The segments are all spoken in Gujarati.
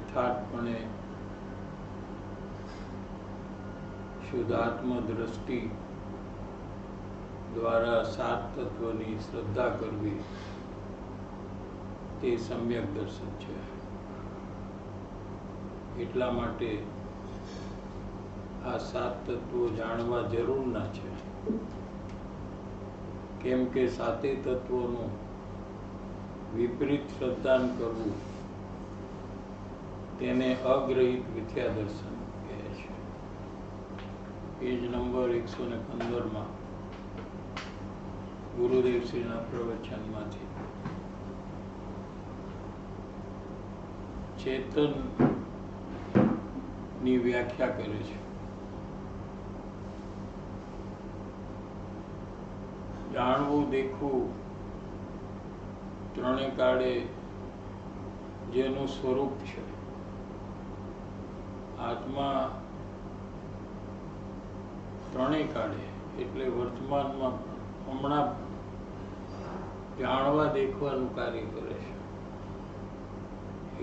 यथार्थपणे शुद्धात्म दृष्टि द्वारा सात तत्वनी श्रद्धा करवी ते सम्यक दर्शन छे। એટલા માટે આ સાત તત્વો જાણવા જરૂરના છે, કેમ કે સાતે તત્વોનું વિપરીત શ્રદ્ધાન કરવું તેને અગ્રહિત મિથ્યા દર્શન કહે છે। પેજ નંબર 115 માં ગુરુદેવ શ્રીના પ્રવચનમાંથી ચેતન ની વ્યાખ્યા કરે છે। જાણવું દેખવું ત્રણે કાળે જેનું સ્વરૂપ છે, આત્મા ત્રણે કાળે એટલે વર્તમાનમાં હમણાં જાણવા દેખવાનું કાર્ય કરે છે,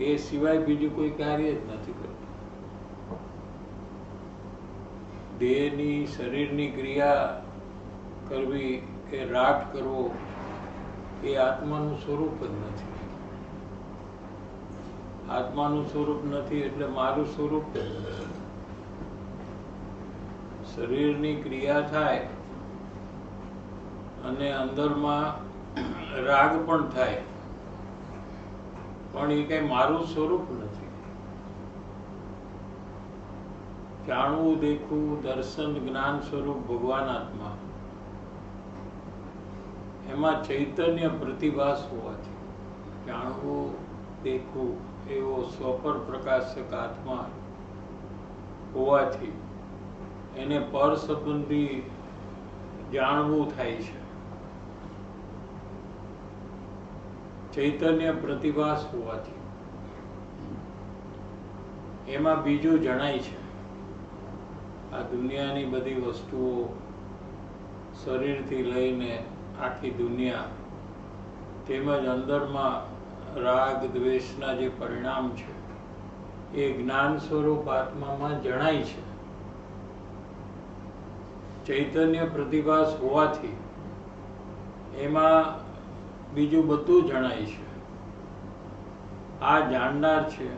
એ સિવાય બીજું કોઈ કાર્ય જ નથી કરતું। દેહની શરીરની ક્રિયા કરવી કે રાગ કરવો એ આત્માનું સ્વરૂપ જ નથી। આત્માનું સ્વરૂપ નથી એટલે મારું સ્વરૂપ જ નથી। શરીરની ક્રિયા થાય અને અંદરમાં રાગ પણ થાય, પણ એ કઈ મારું સ્વરૂપ નથી। જાણવું દેખવું દર્શન જ્ઞાન સ્વરૂપ ભગવાન આત્મા, એમાં ચૈતન્ય પ્રતિભાસ હોવાથી જાણવું દેખવું એવો સ્વપર પ્રકાશક આત્મા હોવાથી એને પર સંબંધી જાણવું થાય છે। ચૈતન્ય પ્રતિભાસ હોવાથી એમાં બીજું જણાય છે। આ દુનિયાની બધી વસ્તુઓ શરીરથી લઈને આખી દુનિયા તેમજ અંદરમાં રાગ દ્વેષના જે પરિણામ છે એ જ્ઞાન સ્વરૂપ આત્મામાં જણાય છે। ચૈતન્ય પ્રતિભાસ હોવાથી એમાં બીજું બધું જણાય છે। આ જાણનાર છે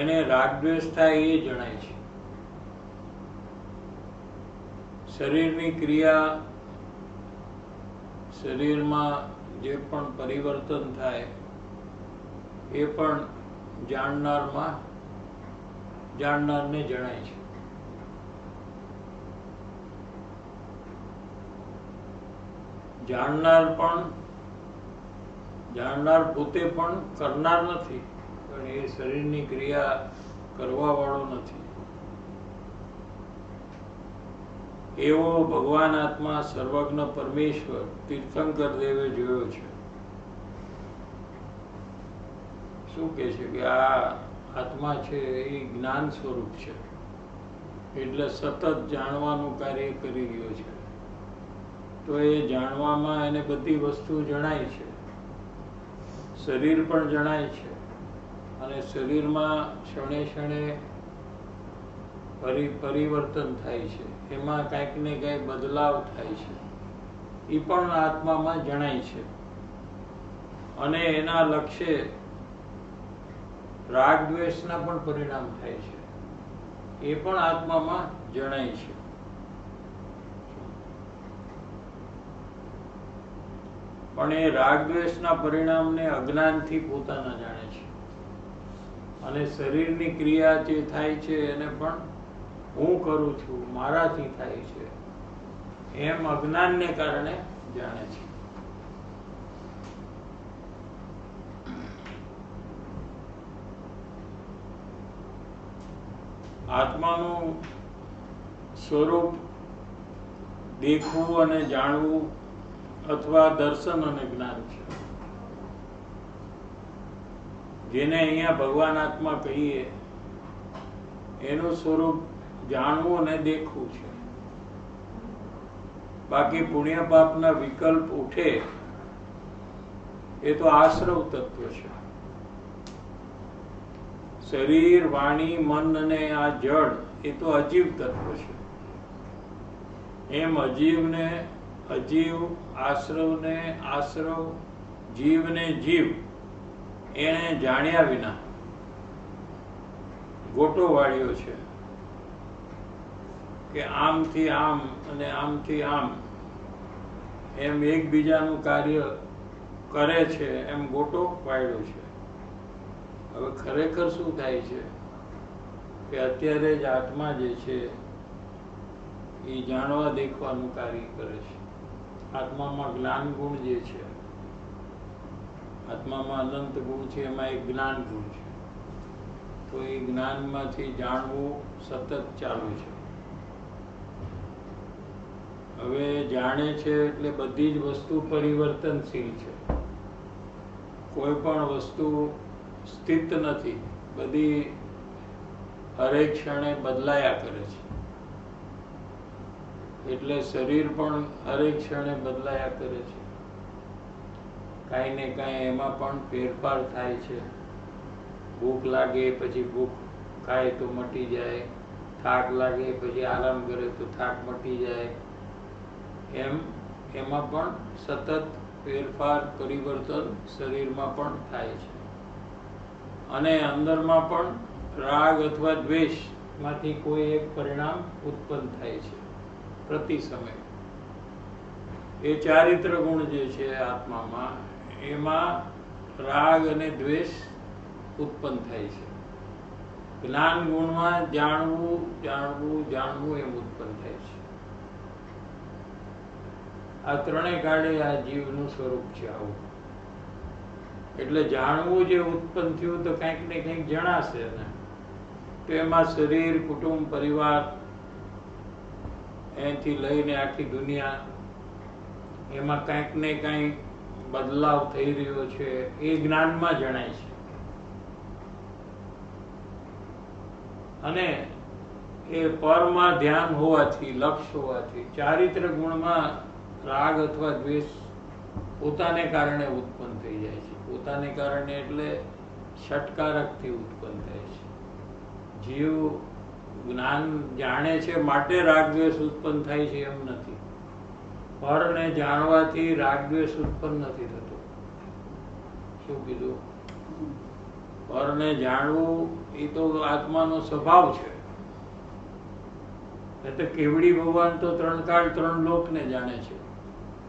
એને રાગદ્વેષ થાય એ જણાય છે। શરીરની ક્રિયા, શરીરમાં જે પણ પરિવર્તન થાય એ પણ જાણનારને જણાય છે। જાણનાર પોતે પણ કરનાર નથી, પણ એ શરીરની ક્રિયા કરવા વાળો નથી। એવો ભગવાન આત્મા સર્વજ્ઞ પરમેશ્વર તીર્થંકર દેવે જોયો છે। શું કે છે કે આ આત્મા છે એ જ્ઞાન સ્વરૂપ છે, એટલે સતત જાણવાનું કાર્ય કરી રહ્યો છે। તો એ જાણવામાં એને બધી વસ્તુ જણાય છે, શરીર પણ જણાય છે, અને શરીરમાં ક્ષણે ક્ષણે પરિવર્તન થાય છે, એમાં કાંઈક ને કાંઈક બદલાવ થાય છે, એ પણ આત્મામાં જણાય છે। અને એના લક્ષ્ય રાગ દ્વેષના પણ પરિણામ થાય છે, એ પણ આત્મામાં જણાય છે। પણ એ રાગ દ્વેષના પરિણામને અજ્ઞાનથી પોતાના જાણે છે, અને શરીરની ક્રિયા જે થાય છે એને પણ હું કરું છું, મારાથી થાય છે એમ અજ્ઞાનને કારણે જાણે છે। આત્માનું સ્વરૂપ દેખવું અને જાણવું અથવા દર્શન અને જ્ઞાન છે, જેને અહીંયા ભગવાન આત્મા કહીએ એનું સ્વરૂપ જાણવું અને દેખવું છે। બાકી પુણ્ય પાપના વિકલ્પ ઉઠે એ તો આશ્રવ તત્વ છે। શરીર, વાણી, મન અને આ જડ એ તો અજીવ તત્વ છે. એમ અજીવને અજીવ, આશ્રવને આશ્રવ, જીવને જીવ એને જાણ્યા વિના ગોટો વાળ્યો છે કે આમથી આમ અને આમથી આમ એમ એકબીજાનું કાર્ય કરે છે, એમ ગોટો વાળ્યો છે. હવે ખરેખર શું થાય છે કે અત્યારે જ આત્મા જે છે એ જાણવા દેખવાનું કાર્ય કરે છે. આત્મામાં જ્ઞાન ગુણ જે છે, આત્મામાં અનંત ગુણ છે, એમાં એક જ્ઞાન ગુણ છે. તો એ જ્ઞાનમાંથી જાણવું સતત ચાલુ છે. હવે જાણે છે એટલે બધી જ વસ્તુ પરિવર્તનશીલ છે. કોઈ પણ વસ્તુ સ્થિત નથી, બધી હરેક ક્ષણે બદલાયા કરે છે. એટલે શરીર પણ હરેક ક્ષણે બદલાયા કરે છે. કાંઈ ને કાંઈ એમાં પણ ફેરફાર થાય છે. ભૂખ લાગે પછી ભૂખ ખાય તો મટી જાય, થાક લાગે પછી આરામ કરે તો થાક મટી જાય. એમ એમાં પણ સતત ફેરફાર, પરિવર્તન શરીરમાં પણ થાય છે. અને અંદરમાં પણ રાગ અથવા દ્વેષ માંથી કોઈ એક પરિણામ ઉત્પન્ન થાય છે પ્રતિ સમય. એ ચારિત્ર ગુણ જે છે આત્મામાં, એમાં રાગ અને દ્વેષ ઉત્પન્ન થાય છે. જ્ઞાન ગુણમાં જાણવું જાણવું જાણવું એમ ઉત્પન્ન થાય છે. આ ત્રણેય કાળે આ જીવનું સ્વરૂપ છે આવું. એટલે જાણવું જે ઉત્પન્ન થયું તો કંઈક ને કંઈક જણાશે ને. તો એમાં શરીર, કુટુંબ, પરિવાર, એથી લઈને આખી દુનિયા, એમાં કંઈક ને કંઈક બદલાવ થઈ રહ્યો છે એ જ્ઞાનમાં જણાય છે. અને એ પરમાં ધ્યાન હોવાથી, લક્ષ્ય હોવાથી, ચારિત્ર ગુણમાં રાગ અથવા દ્વેષ પોતાને કારણે ઉત્પન્ન થઈ જાય છે. પોતાને કારણે એટલે ષટકારકથી ઉત્પન્ન થાય છે. જીવ જ્ઞાન જાણે છે માટે રાગ દ્વેષ ઉત્પન્ન થાય છે એમ નથી. પરને જાણવાથી રાગ દ્વેષ ઉત્પન્ન નથી થતો. શું કીધું? પરને જાણવું એ તો આત્માનો સ્વભાવ છે. એ તો કેવડી ભગવાન તો ત્રણ કાળ ત્રણ લોકને જાણે છે.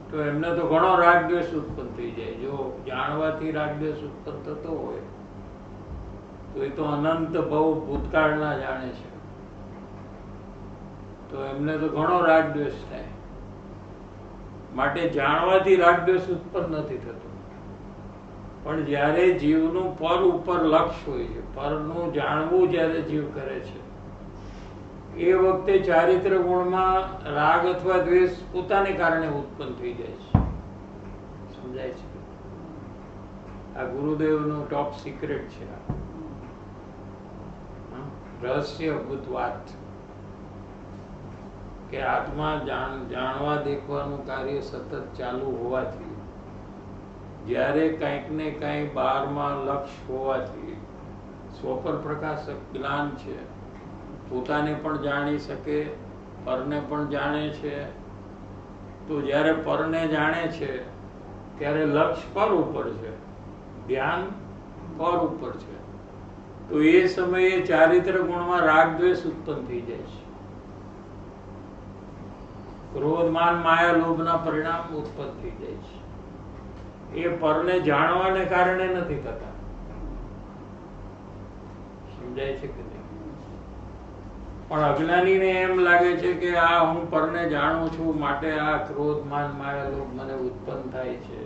તો એમને તો ઘણો રાગ દ્વેષ ઉત્પન્ન થઈ જાય. જો જાણવાથી રાગ દ્વેષ ઉત્પન્ન થતો હોય તો એ તો અનંત ભવ ભૂતકાળના જાણે છે. તો એમને તો ઘણો રાગ દ્વેષ થાય. માટે જાણવાથી રાગ દ્વેષ ઉત્પન્ન નથી થતો. પણ જ્યારે જીવનું પર ઉપર લક્ષ્ય હોય છે, પરનું જાણવું જ્યારે જીવ કરે છે, એ વખતે ચારિત્ર ગુણમાં રાગ અથવા દ્વેષ પોતાને કારણે ઉત્પન્ન થઈ જાય છે. સમજાય છે? આ ગુરુદેવનું ટોપ સિક્રેટ છે. રહસ્યભૂત વાત કે આત્મા જાણવા દેખવાનું કાર્ય સતત ચાલુ હોવાથી, જ્યારે કંઈક ને કંઈ બહારમાં લક્ષ્ય હોવાથી, સ્વપર પ્રકાશક જ્ઞાન છે, પોતાને પણ જાણી શકે, પરને પણ જાણે છે. તો જ્યારે પરને જાણે છે ત્યારે લક્ષ્ય પર ઉપર છે, ધ્યાન પર ઉપર છે. તો એ સમયે ચારિત્ર ગુણમાં રાગ દ્વેષ ઉત્પન્ન થઈ જાય છે. ક્રોધ, માન, માયા, લોભના પરિણામ ઉત્પન્ન થઈ જાય છે. એ પરને જાણવાને કારણે નથી થતા. સમજાય છે કે નહીં? પણ અજ્ઞાનીને એમ લાગે છે કે આ હું પરને જાણું છું માટે આ ક્રોધ, માન, માયા, લોભ મને ઉત્પન્ન થાય છે,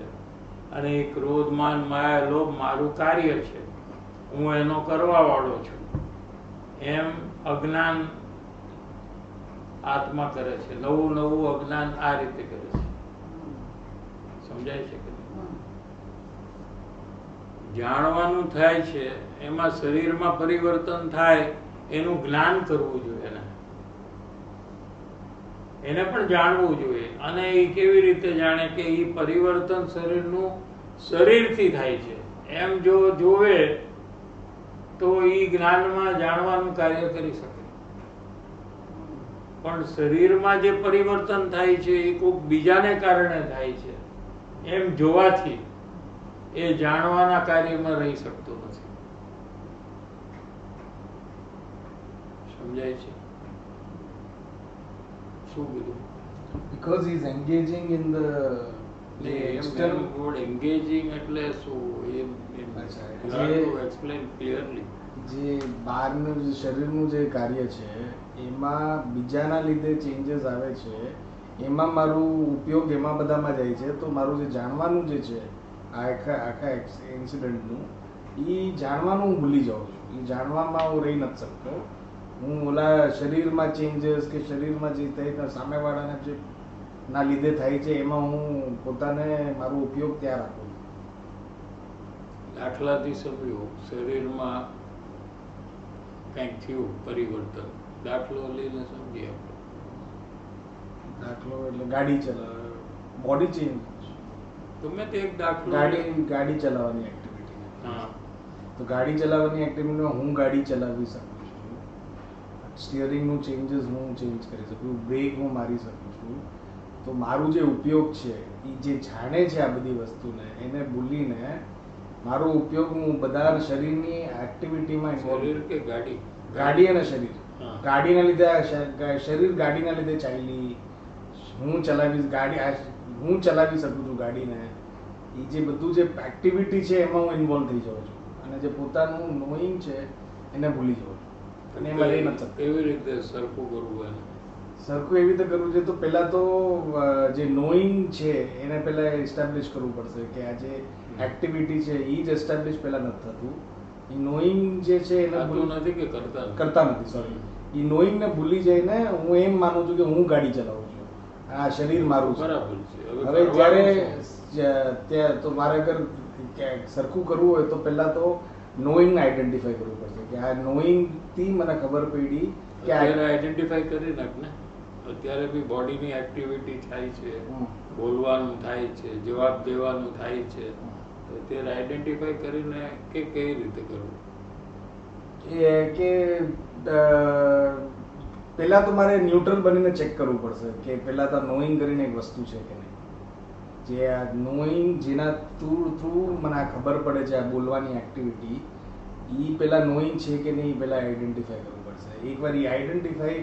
અને એ ક્રોધ, માન, માયા, લોભ મારું કાર્ય છે, હું એનો કરવા વાળો છું. એમ અજ્ઞાન આત્મા કરે છે. નવું નવું અજ્ઞાન આ રીતે કરે છે. સમજાય છે કે જાણવાનું થાય છે, એમાં શરીરમાં પરિવર્તન થાય એનું જ્ઞાન કરવું જોઈએ. એને પણ જાણવું જોઈએ. અને એ કેવી રીતે જાણે કે એ પરિવર્તન શરીરનું શરીરથી થાય છે એમ જો જોવે તો એ એ જ્ઞાનમાં જાણવાનું કાર્ય કરી શકે. પણ શરીરમાં જે પરિવર્તન થાય છે એ કોઈક બીજાને કારણે થાય છે એમ જોવાથી એ જાણવાના કાર્યમાં રહી શકતો નથી. સમજાય છે શું કીધું? Because he is engaging in the external. Engaging એટલે શું એક્સપ્લેન ક્લિયરલી. જે બહારનું જે શરીરનું જે કાર્ય છે એમાં બીજાના લીધે ચેન્જીસ આવે છે, એમાં મારું ઉપયોગ એમાં બધામાં જાય છે. તો મારું જે જાણવાનું જે છે આખા ઇન્સિડન્ટનું એ જાણવાનું હું ભૂલી જાઉં છું. એ જાણવામાં હું રહી નથી શકતો. હું ઓલા શરીરમાં ચેન્જીસ કે શરીરમાં જે થાય સામેવાળાને જે ના લીધે થાય છે એમાં હું પોતાને મારો ઉપયોગ ત્યાં રાખું છું. દાખલાથી સમજો, શરીરમાં કંઈક થયું પરિવર્તન, દાખલો લઈને સમજીએ આપણે. દાખલો એટલે ગાડી ચલાવે, બોડી ચેન્જ, ગમે તે એક દાખલો. ગાડી ચલાવવાની એક્ટિવિટી. હા, તો ગાડી ચલાવવાની એક્ટિવિટીમાં હું ગાડી ચલાવી શકું છું. સ્ટિયરિંગનું ચેન્જીસ હું ચેન્જ કરી શકું, બ્રેક હું મારી શકું છું. તો મારું જે ઉપયોગ છે એ જે જાણે છે આ બધી વસ્તુને એને ભૂલીને મારો ઉપયોગ હું બધા શરીરની એક્ટિવિટીમાં. શરીર કે ગાડી? ગાડી અને શરીર. ગાડીના લીધે શરીર ગાડીના લીધે ચાલી, હું ચલાવીશ ગાડી, હું ચલાવી શકું છું ગાડીને. એ જે બધું જે એક્ટિવિટી છે એમાં હું ઇન્વોલ્વ થઈ જાઉં છું અને જે પોતાનું નોઈંગ છે એને ભૂલી જાઉં છું અને એમાં રહી નથી શકતો. એવી રીતે સરખું કરવું એને? સરખું એવી રીતે કરવું છે તો પહેલા તો જે નોઈંગ છે એને પહેલા એસ્ટાબ્લિશ કરવું પડશે કે આ જે એક્ટિવિટી છે એ જ એસ્ટાબ્લિશ પહેલા નથી થતું. એ નોઈંગ જે છે એને નથી કે કરતા નથી, સોરી. એ નોઈંગ ને ભૂલી જઈને હું એમ માનું છું કે હું ગાડી ચલાવું છું, આ શરીર મારું છે. બરાબર છે. હવે જ્યારે ત્યાં તો મારે અગર સરખું કરવું હોય તો પહેલા તો નોઈંગ ને આઈડેન્ટિફાઈ કરવું પડશે કે આ નોઈંગ થી મને ખબર પડી કે આઈડેન્ટિફાઈ કરી નાખ ને. અત્યારે બી બોડીની એક્ટિવિટી થાય છે, બોલવાનું થાય છે, જવાબ દેવાનું થાય છે, તો અત્યારે આઈડેન્ટિફાઈ કરીને કે કઈ રીતે કરવું? એ કે પહેલા તો મારે ન્યુટ્રલ બનીને ચેક કરવું પડશે કે પહેલા તો નોઈંગ કરીને એક વસ્તુ છે કે નહીં. જે આ નોઈંગ જેના થ્રુ મને આ ખબર પડે છે આ બોલવાની એક્ટિવિટી, એ પહેલા નોઈંગ છે કે નહીં પહેલા આઈડેન્ટિફાઈ કરવું પડશે. એકવાર એ આઈડેન્ટિફાઈ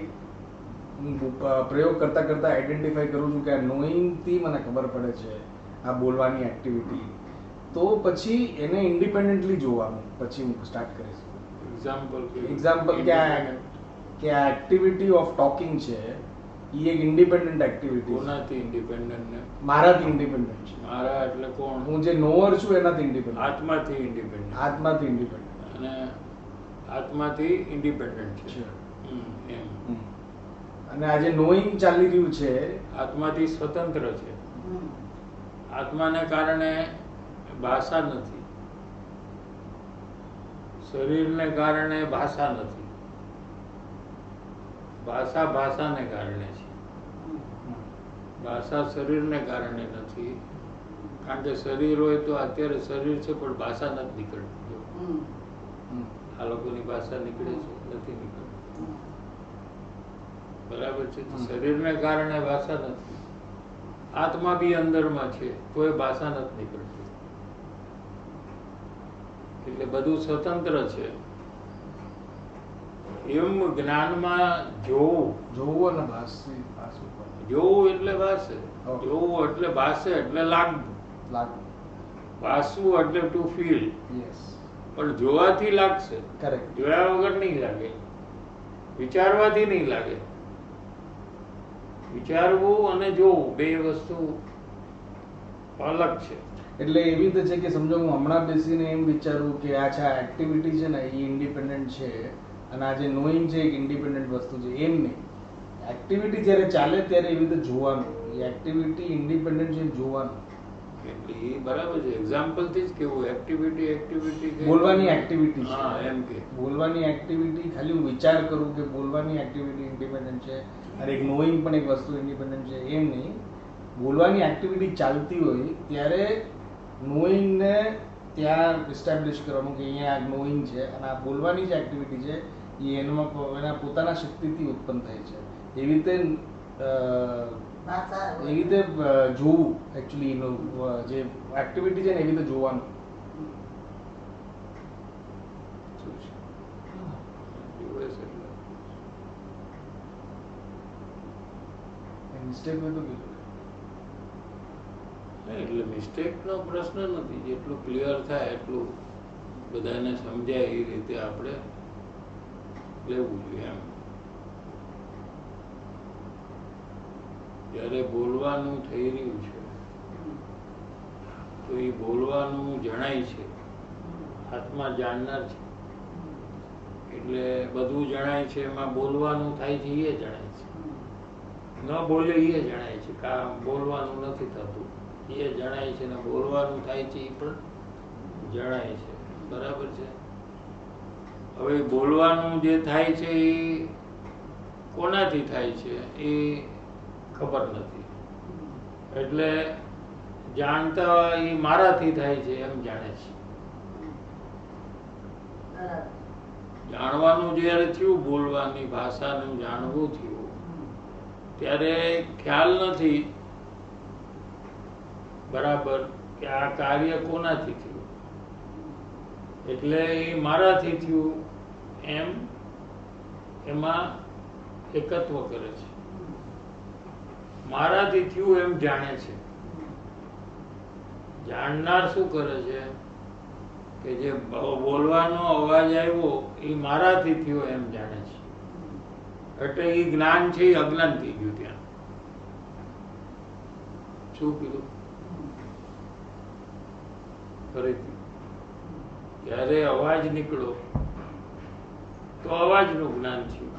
પ્રયોગ કરતા કરતા આઈડેન્ટિફાઈ કરું છું કે આ નોઈંગથી મને ખબર પડે છે આ બોલવાની એક્ટિવિટી, તો પછી એને ઇન્ડિપેન્ડન્ટલી જોવાનું પછી હું સ્ટાર્ટ કરીશ. એક્ઝામ્પલ કે આ એક્ટિવિટી ઓફ ટોકિંગ છે એ એક ઇન્ડિપેન્ડન્ટ એક્ટિવિટી. કોનાથી ઇન્ડિપેન્ડન્ટ ને? મારાથી ઇન્ડિપેન્ડન્ટ છે. મારા એટલે કોણ? હું જે નોઅર છું એનાથી ઇન્ડિપેન્ડન્ટ. આત્માથી ઇન્ડિપેન્ડન્ટ. આત્માથી ઇન્ડિપેન્ડન્ટ. અને આત્માથી ઇન્ડિપેન્ડન્ટ છે એમ. અને આ જે નોઈંગ ચાલી રહ્યું છે આત્માથી સ્વતંત્ર છે. આત્માને કારણે ભાષા નથી, શરીરને કારણે ભાષા નથી. ભાષા ભાષાને કારણે છે, ભાષા શરીરને કારણે નથી. કારણ કે શરીર હોય તો અત્યારે શરીર છે પણ ભાષા નથી નીકળતી. આ લોકોની ભાષા નીકળે છે, નથી નીકળતી. બરાબર છે. શરીરને કારણે ભાષા નથી. આત્મા બી અંદરમાં છે તો એ ભાષા નથી નીકળતી. એટલે બધું સ્વતંત્ર છે. એમ જ્ઞાનમાં જોવું અને ભાષવું. જોવું એટલે ભાષે, જોવું એટલે ભાષે એટલે લાગવું, ભાષવું એટલે ટુ ફીલ. પણ જોવાથી લાગશે, જોયા વગર નહીં લાગે. વિચારવાથી નહીં લાગે. વિચારવું અને જોવું બે વસ્તુ અલગ છે. એટલે એવી રીતે છે કે સમજો હું હમણાં બેસીને એમ વિચારું કે આ છે આ એક્ટિવિટી છે ને એ ઇન્ડિપેન્ડન્ટ છે અને આ જે નોઈંગ છે એક ઇન્ડિપેન્ડન્ટ વસ્તુ છે, એમ નહીં. એક્ટિવિટી જ્યારે ચાલે ત્યારે એવી રીતે જોવાનું, એ એક્ટિવિટી ઇન્ડિપેન્ડન્ટ છે જોવાનું. એટલે એ બરાબર છે. એક્ઝામ્પલ થી જ કેવું એક્ટિવિટી બોલવાની એક્ટિવિટી છે. એમ કે બોલવાની એક્ટિવિટી ખાલી હું વિચાર કરું કે બોલવાની એક્ટિવિટી ઇન્ડિપેન્ડન્ટ છે અને એક નોઈંગ પણ એક વસ્તુ ઇન્ડિપેન્ડન્ટ છે, એમ નહીં. બોલવાની એક્ટિવિટી ચાલતી હોય ત્યારે નોઈંગને ત્યાં એસ્ટાબ્લિશ કરવાનું કે અહીંયા આ નોઈંગ છે અને આ બોલવાની જે એક્ટિવિટી છે એ એના પોતાના શક્તિથી ઉત્પન્ન થાય છે. એવી રીતે જોવું એકચ્યુઅલી એનું જે એક્ટિવિટી છે ને એવી રીતે જોવાનું. મિસ્ટેક હોય તો કીધું એટલે મિસ્ટેકનો પ્રશ્ન નથી. જેટલું ક્લિયર થાય એટલું બધાને સમજાય એ રીતે આપણે લેવું જોઈએ. એમ જ્યારે બોલવાનું થઈ રહ્યું છે તો એ બોલવાનું જણાય છે, આત્મા જાણનાર છે એટલે બધું જણાય છે. એમાં બોલવાનું થાય છે એ જણાય છે, ન બોલે એ જણાય છે. કામ બોલવાનું નથી થતું એ જણાય છે, ને બોલવાનું થાય છે એ પણ જણાય છે. બરાબર છે. હવે બોલવાનું જે થાય છે એ કોનાથી થાય છે એ ખબર નથી. એટલે જાણતા એ મારાથી થાય છે એમ જાણે છે. જાણવાનું જ્યારે થયું, બોલવાની ભાષાનું જાણવું થયું, ત્યારે ખ્યાલ નથી બરાબર કે આ કાર્ય કોનાથી થયું. એટલે એ મારાથી થયું એમ એમાં એકત્વ કરે છે. મારાથી થયું એમ જાણે છે. જાણનાર શું કરે છે કે જે બોલવાનો અવાજ આવ્યો એ મારાથી થયો એમ જાણે છે. એટલે એ જ્ઞાન છે એ અજ્ઞાન થઈ ગયું. ત્યાં શું કીધું ફરીથી? જ્યારે અવાજ નીકળ્યો તો અવાજનું જ્ઞાન થયું,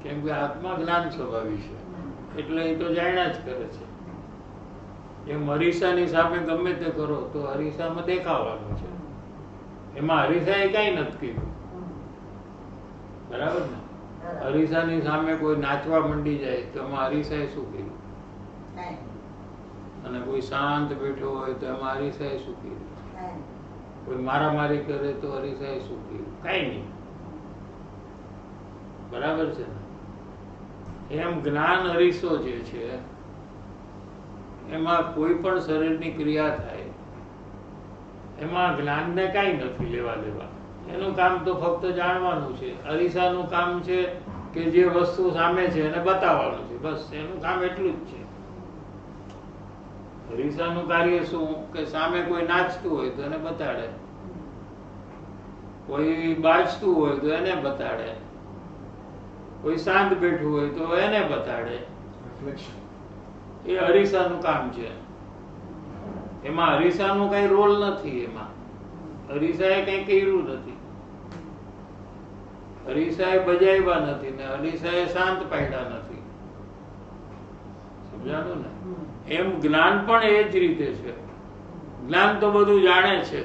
કેમ કે આત્મા જ્ઞાન સ્વભાવી છે એટલે એ તો જાણ્યા જ કરે છે. એમ અરીસાની સામે ગમે તે કરો તો અરીસામાં દેખાવાનું છે, એમાં અરીસાએ કઈ નથી કીધું. બરાબર ને? અરીસાની સામે કોઈ નાચવા મંડી જાય તો એમાં અરીસાએ શું કીધું? અને કોઈ શાંત બેઠો હોય તો એમાં અરીસાએ શું કીધું? કોઈ મારામારી કરે તો અરીસાએ શું કીધું? કઈ નહીં. બરાબર છે ને? એમ જ્ઞાન અરીસો જે છે એમાં કોઈ પણ શરીરની ક્રિયા થાય એમાં જ્ઞાનને કાંઈ નથી લેવા દેવા. એનું કામ તો ફક્ત જાણવાનું છે. અરીસાનું કામ છે કે જે વસ્તુ સામે છે એને બતાવવાનું છે, બસ. એનું કામ એટલું જ છે. અરીસાનું કાર્ય શું કે સામે કોઈ નાચતું હોય તો એને બતાડે, કોઈ બાજતું હોય તો એને બતાડે, કોઈ શાંત બેઠું હોય તો એને બતાડે. એ અરીસાનું કામ છે. એમાં અરીસાનું કઈ રોલ નથી. એમાં અરીસાએ કઈ કર્યું નથી, અરીસાએ બજાવ્યા નથી ને અરીસાએ શાંત પાડ્યા નથી. સમજાણું ને? એમ જ્ઞાન પણ એ જ રીતે છે. જ્ઞાન તો બધું જાણે છે.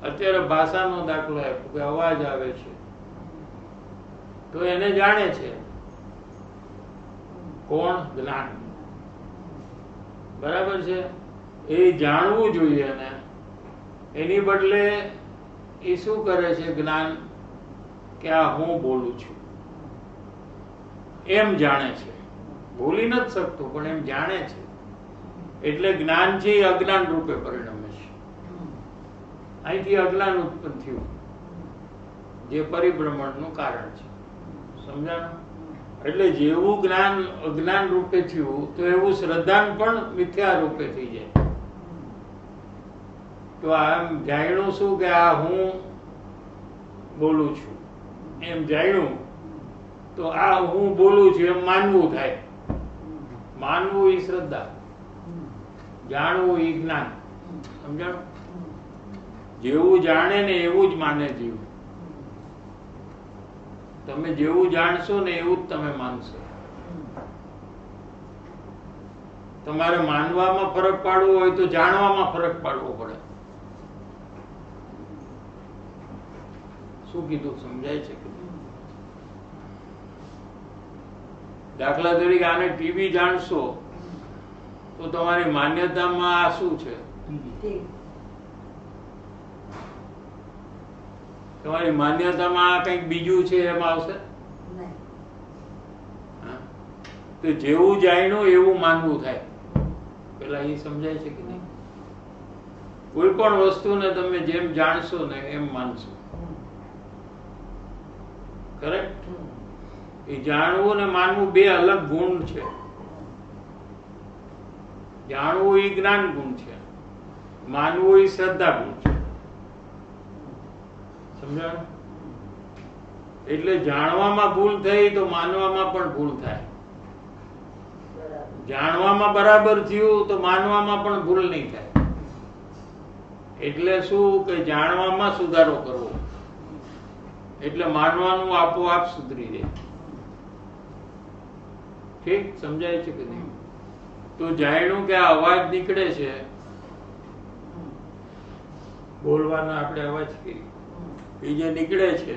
અત્યારે ભાષાનો દાખલો આપ્યો કે અવાજ આવે છે તો એને જાણે છે. કોણ? જ્ઞાન. બરાબર છે? એ જાણવું જોઈએ ને એની બદલે એ શું કરે છે જ્ઞાન કે આ હું બોલું છું એમ જાણે છે. બોલી નથી શકતો પણ એમ જાણે છે. એટલે જ્ઞાન છે એ અજ્ઞાન રૂપે પરિણમે છે. અહીંથી અજ્ઞાન ઉત્પન્ન થયું જે પરિભ્રમણનું કારણ છે. સમજાણું? એટલે જેવું જ્ઞાન અજ્ઞાન રૂપે થયું તો એવું શ્રદ્ધાન પણ મિથ્યા રૂપે થઈ જાય. તો આમ જાણ્યું શું કે આ હું બોલું છું એમ જાણ્યું તો આ હું બોલું છું એમ માનવું થાય. માનવું એ શ્રદ્ધા, જાણવું એ જ્ઞાન. સમજાણું? જેવું જાણે ને એવું જ માને જીવ. તમે જેવું જાણશો ને એવું જ તમે માનશો. તમારે માનવામાં ફરક પાડવો હોય તો જાણવામાં ફરક પાડવો પડે. શું કીધું? સમજાય છે? દાખલા તરીકે આને ટીવી જાણશો તો તમારી માન્યતામાં આ શું છે? તમારી માન્યતામાં કંઈક બીજું છે એમ આવશે? નહીં. હા? તો જેવું જાણ્યું એવું માનવું થાય. પેલા એ સમજાય છે કે નહીં? કોઈ પણ વસ્તુને તમે જેમ જાણશો ને એમ માનશો. કરેક્ટ? એ જાણવું ને માનવું બે અલગ ગુણ છે. જાણવું એ જ્ઞાન ગુણ છે, માનવું એ શ્રદ્ધા ગુણ છે. સમજાણું? એટલે જાણવામાં ભૂલ થઈ તો માનવામાં પણ ભૂલ થાય. જાણવામાં બરાબર થયું તો માનવામાં પણ ભૂલ નહીં થાય. એટલે શું કે જાણવામાં સુધારો કરવો, એટલે માનવાનું આપોઆપ સુધરી જાય. ઠીક? સમજાય છે કે નહીં? તો જાણ્યું કે આ અવાજ નીકળે છે, બોલવાના આપણે અવાજ કહીએ, એ જે નીકળે છે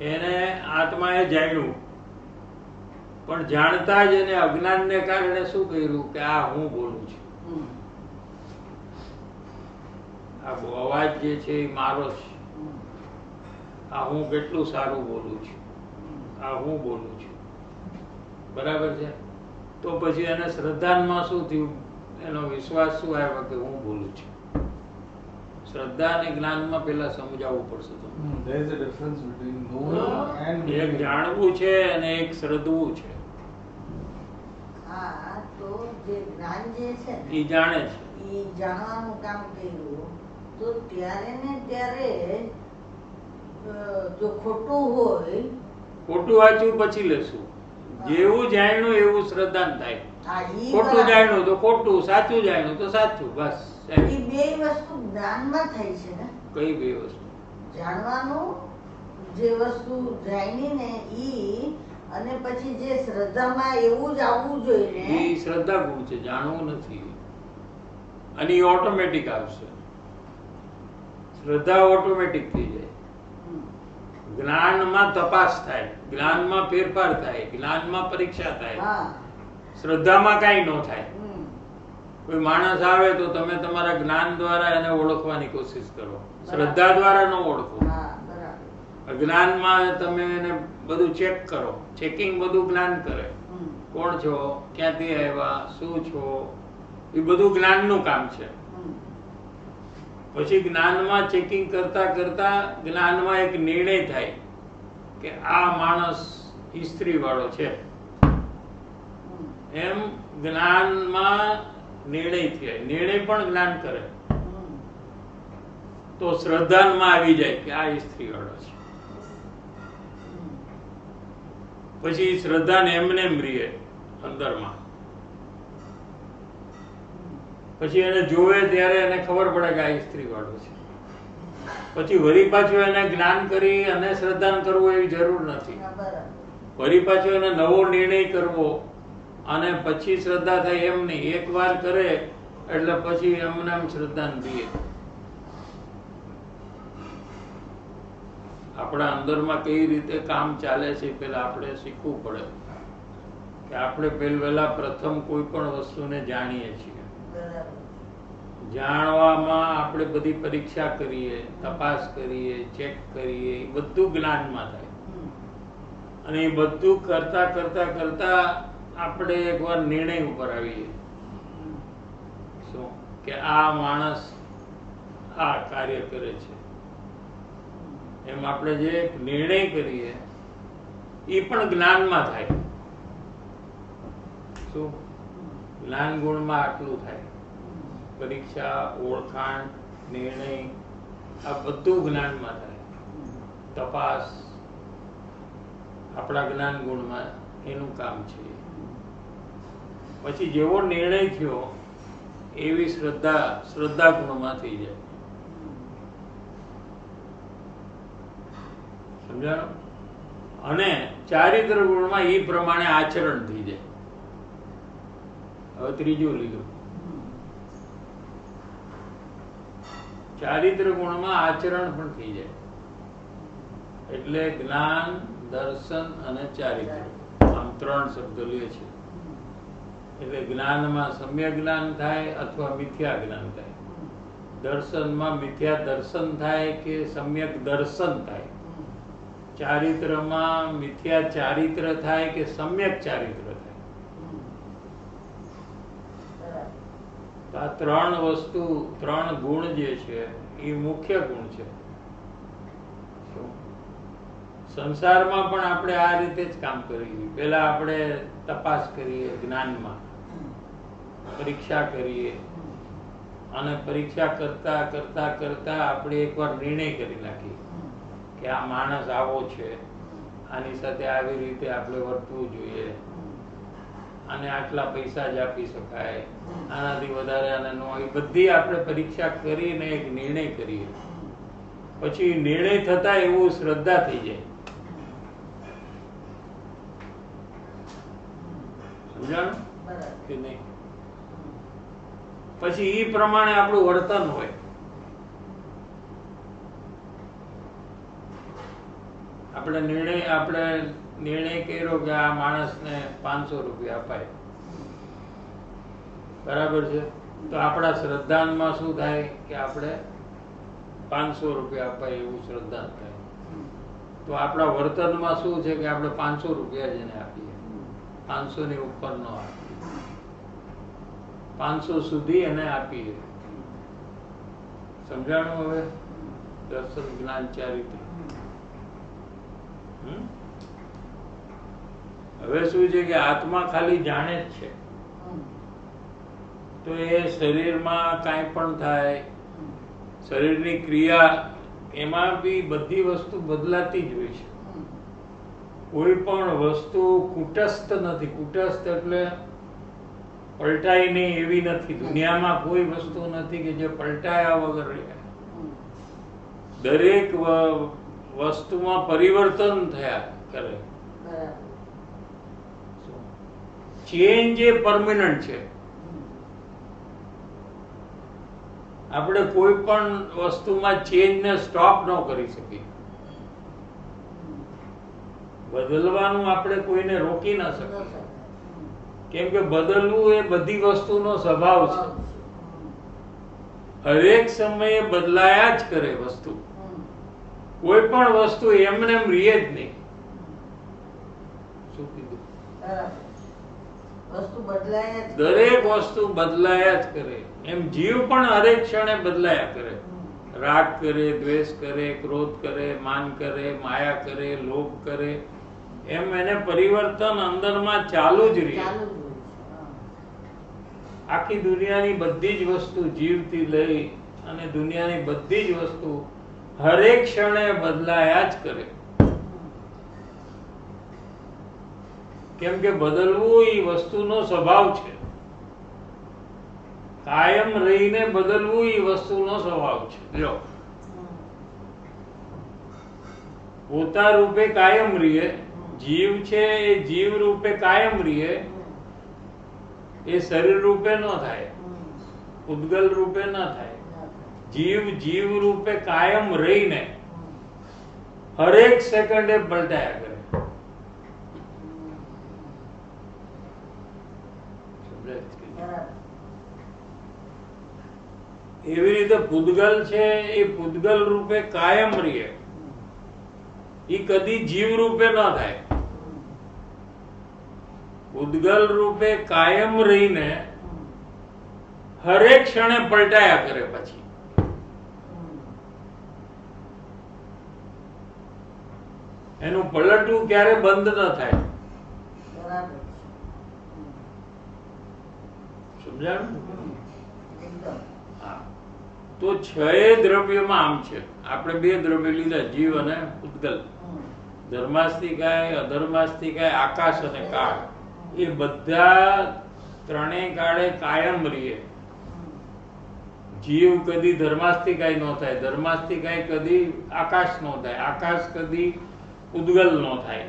એને આત્માએ જાણ્યું, પણ જાણતા જ એને અજ્ઞાનને કારણે શું કર્યું કે આ હું બોલું છું, આ અવાજ જે છે એ મારો છે, આ હું કેટલું સારું બોલું છું, આ હું બોલું છું. બરાબર છે? તો પછી એને શ્રદ્ધામાં શું થયું? એનો વિશ્વાસ શું આવ્યો કે હું બોલું છું. શ્રદ્ધા અને જ્ઞાનમાં પેલા સમજાવવું પડશે તમને. There is a difference between knowing and એક જાણવું છે અને એક શ્રદ્ધવું છે. હા, તો જે જ્ઞાન જે છે ને, એ જાણે છે. એ જાણવાનું કામ કર્યું તો ત્યારે ને ત્યારે જો ખોટું હોય, ખોટું વાંચ્યું પછી લેશું. જેવું જાણ્યું એવું શ્રદ્ધા થાય. હા, ઈ ખોટું બરાબર. જાણ્યું તો ખોટું, સાચું જાણ્યું તો સાચું. બસ. ઈ બે વસ્તુ જ્ઞાનમાં થાય છે ને. કઈ બે વસ્તુ? જાણવાનું જે વસ્તુ જાણી ને ઈ, અને પછી જે શ્રદ્ધામાં એવું જ આવવું જોઈએ ને. એ શ્રદ્ધા ગુણ છે, જાણવું નથી. અને એ ઓટોમેટિક આવશે. શ્રદ્ધા ઓટોમેટિક થઈ જાય. જ્ઞાનમાં તપાસ થાય, જ્ઞાનમાં ફેરફાર થાય, જ્ઞાનમાં પરીક્ષા થાય. હા. શ્રદ્ધામાં કાંઈ ન થાય. હમ. કોઈ માણસ આવે તો તમે તમારા જ્ઞાન દ્વારા એને ઓળખવાની કોશિશ કરો, શ્રદ્ધા દ્વારા ન ઓળખો. હા, બરાબર. અજ્ઞાનમાં તમે એને બધું ચેક કરો. ચેકિંગ બધું જ્ઞાન કરે. હમ. કોણ છો, ક્યાંથી આવ્યા, શું છો, એ બધું જ્ઞાનનું કામ છે. હમ. પછી જ્ઞાનમાં ચેકિંગ કરતા કરતા જ્ઞાનમાં એક નિર્ણય થાય કે આ માણસ સ્ત્રી વાળો છે. હમ. એમ જ્ઞાનમાં નિર્ણય થાય. નિર્ણય પણ જ્ઞાન કરે હમ. તો શ્રદ્ધામાં આવી જાય કે આ સ્ત્રી વાળો છે. પછી શ્રદ્ધાને એમને એમ રીએ અંદરમાં. પછી એને જોવે ત્યારે એને ખબર પડે કે આ સ્ત્રી વાળો છે. પછી વળી પાછું એને જ્ઞાન કરી અને શ્રદ્ધાન કરવું એવી જરૂર નથી. હા, બરાબર. વળી પાછો એને નવો નિર્ણય કરવો અને પછી શ્રદ્ધા થાય એમ નહીં. એક વાર કરે એટલે પછી એમને એમ શ્રદ્ધાન દઈએ. આપણા અંદરમાં કઈ રીતે કામ ચાલે છે પેલા આપણે શીખવું પડે કે આપણે પહેલા પ્રથમ કોઈ પણ વસ્તુને જાણીએ છીએ. બરાબર. જાણવામાં આપણે બધી પરીક્ષા કરીએ, તપાસ કરીએ, ચેક કરીએ, એ બધું જ્ઞાનમાં થાય. હમ. અને એ બધું કરતા કરતા કરતા આપણે એકવાર નિર્ણય ઉપર આવીએ શું કે આ માણસ આ કાર્ય કરે છે. એમ આપણે જે નિર્ણય કરીએ એ પણ જ્ઞાનમાં થાય. શું? જ્ઞાન ગુણમાં આટલું થાય. પરીક્ષા, ઓળખાણ, નિર્ણય, આ બધું જ્ઞાનમાં થાય. તપાસ આપણા જ્ઞાન ગુણમાં એનું કામ છે. પછી જેવો નિર્ણય થયો એવી શ્રદ્ધા ગુણમાં થઈ જાય. સમજાણું? અને ચારિત્ર ગુણમાં એ પ્રમાણે આચરણ થઈ જાય. હવે ત્રીજું લીધું. ચારિત્ર ગુણમાં આચરણ પણ થઈ જાય. એટલે જ્ઞાન, દર્શન અને ચારિત્ર, આમ ત્રણ શબ્દ લે છે. એટલે જ્ઞાનમાં સમ્યક જ્ઞાન થાય અથવા મિથ્યા જ્ઞાન થાય. દર્શનમાં મિથ્યા દર્શન થાય કે સમ્યક દર્શન થાય? ચારિત્રમાં મિથ્યા ચારિત્ર થાય કે સમ્યક ચારિત્ર થાય? તો આ ત્રણ વસ્તુ, ત્રણ ગુણ જે છે એ મુખ્ય ગુણ છે. સંસારમાં પણ આપણે આ રીતે જ કામ કરીએ. પેલા આપણે તપાસ કરીએ, જ્ઞાનમાં પરીક્ષા કરીએ, અને પરીક્ષા કરતા કરતા કરતા આપણે એકવાર નિર્ણય કરી નાખીએ કે આ માણસ આવો છે, આની સાથે આવી રીતે આપણે વર્તવું જોઈએ, આને આટલા પૈસા જ આપી શકાય, આનાથી વધારે આને નો. એ બધી આપણે પરીક્ષા કરીને એક નિર્ણય કરીએ. પછી નિર્ણય થતા એવું શ્રદ્ધા થઈ જાય. સમજાણું કે નહીં? પછી એ પ્રમાણે આપણું વર્તન હોય. આપણે નિર્ણય કર્યો કે આ માણસને 500 રૂપિયા અપાય, બરાબર છે? તો આપણા શ્રદ્ધામાં શું થાય કે આપણે 500 રૂપિયા અપાય એવું શ્રદ્ધા થાય. તો આપણા વર્તનમાં શું છે કે આપણે 500 રૂપિયા જ એને આપીએ, 500 ની ઉપર નો આપીએ, 500 સુધી એને આપીએ. સમજાણું? હવે દર્શન, જ્ઞાન, ચારિત્ર. હવે શું છે કે આત્મા ખાલી જાણે જ છે. તો એ શરીરમાં કાંઈ પણ થાય, શરીરની ક્રિયા, એમાં બી બધી વસ્તુ બદલાતી જ હોય છે. કોઈ પણ વસ્તુ કુટસ્થ નથી. કુટસ્થ એટલે પલટાય નહીં એવી નથી. દુનિયામાં કોઈ વસ્તુ નથી કે જે પલટાયા વગર રહે. દરેક વસ્તુમાં પરિવર્તન થયા કરે. ચેન્જ એ પરમેનન્ટ છે. આપણે કોઈ પણ વસ્તુમાં ચેન્જ ને સ્ટોપ ન કરી શકીએ. બદલવાનું આપણે કોઈને રોકી ના શકીએ, કેમ કે બદલવું એ બધી વસ્તુનો સ્વભાવ છે. હરેક સમયે બદલાયા જ કરે વસ્તુ. કોઈ પણ વસ્તુ એમને એમ રહે જ નહીં. શું કીધું? દરેક વસ્તુ બદલાયા જ કરે. એમ જીવ પણ હરેક ક્ષણે બદલાયા કરે. રાગ કરે, દ્વેષ કરે, ક્રોધ કરે, માન કરે, માયા કરે, લોભ કરે, એમ એને પરિવર્તન અંદરમાં ચાલુ જ રહે. આખી દુનિયાની બધી જ વસ્તુ, જીવથી લઈ અને દુનિયાની બધી જ વસ્તુ હરેક ક્ષણે બદલાયા જ કરે. કેમ કે બદલવું એ વસ્તુનો સ્વભાવ છે. કાયમ રહીને બદલવું એ વસ્તુનો સ્વભાવ છે. લ્યો, પોતા રૂપે કાયમ રહીએ. જીવ છે એ જીવ રૂપે કાયમ રહીએ. એ શરીર રૂપે ન થાય, ઉદ્ગલ રૂપે ન થાય. જીવ જીવ રૂપે કાયમ રહીને હરેક સેકન્ડે પલટાયા કરે. એવી રીતે પૂતગલ છે એ પૂતગલ રૂપે કાયમ રહે. એ કદી જીવ રૂપે ન થાય. પૂતગલ રૂપે કાયમ રહીને હરેક ક્ષણે પલટાયા કરે. પછી એનું પલટવું ક્યારે બંધ ન થાય. સમજાણું? હા. તો 6 દ્રવ્યમાં આમ છે. આપણે 2 દ્રવ્ય લીધા, જીવ અને ઉદ્ગલ. ધર્માસ્તિકાય, અધર્માસ્તિકાય, આકાશ અને કાળ. એ બધા ત્રણેય કાળે કાયમ રહીએ. જીવ કદી ધર્માસ્તિકાય ન થાય, ધર્માસ્તિકાય કદી આકાશ ન થાય, આકાશ કદી ઉદ્ગલ ન થાય.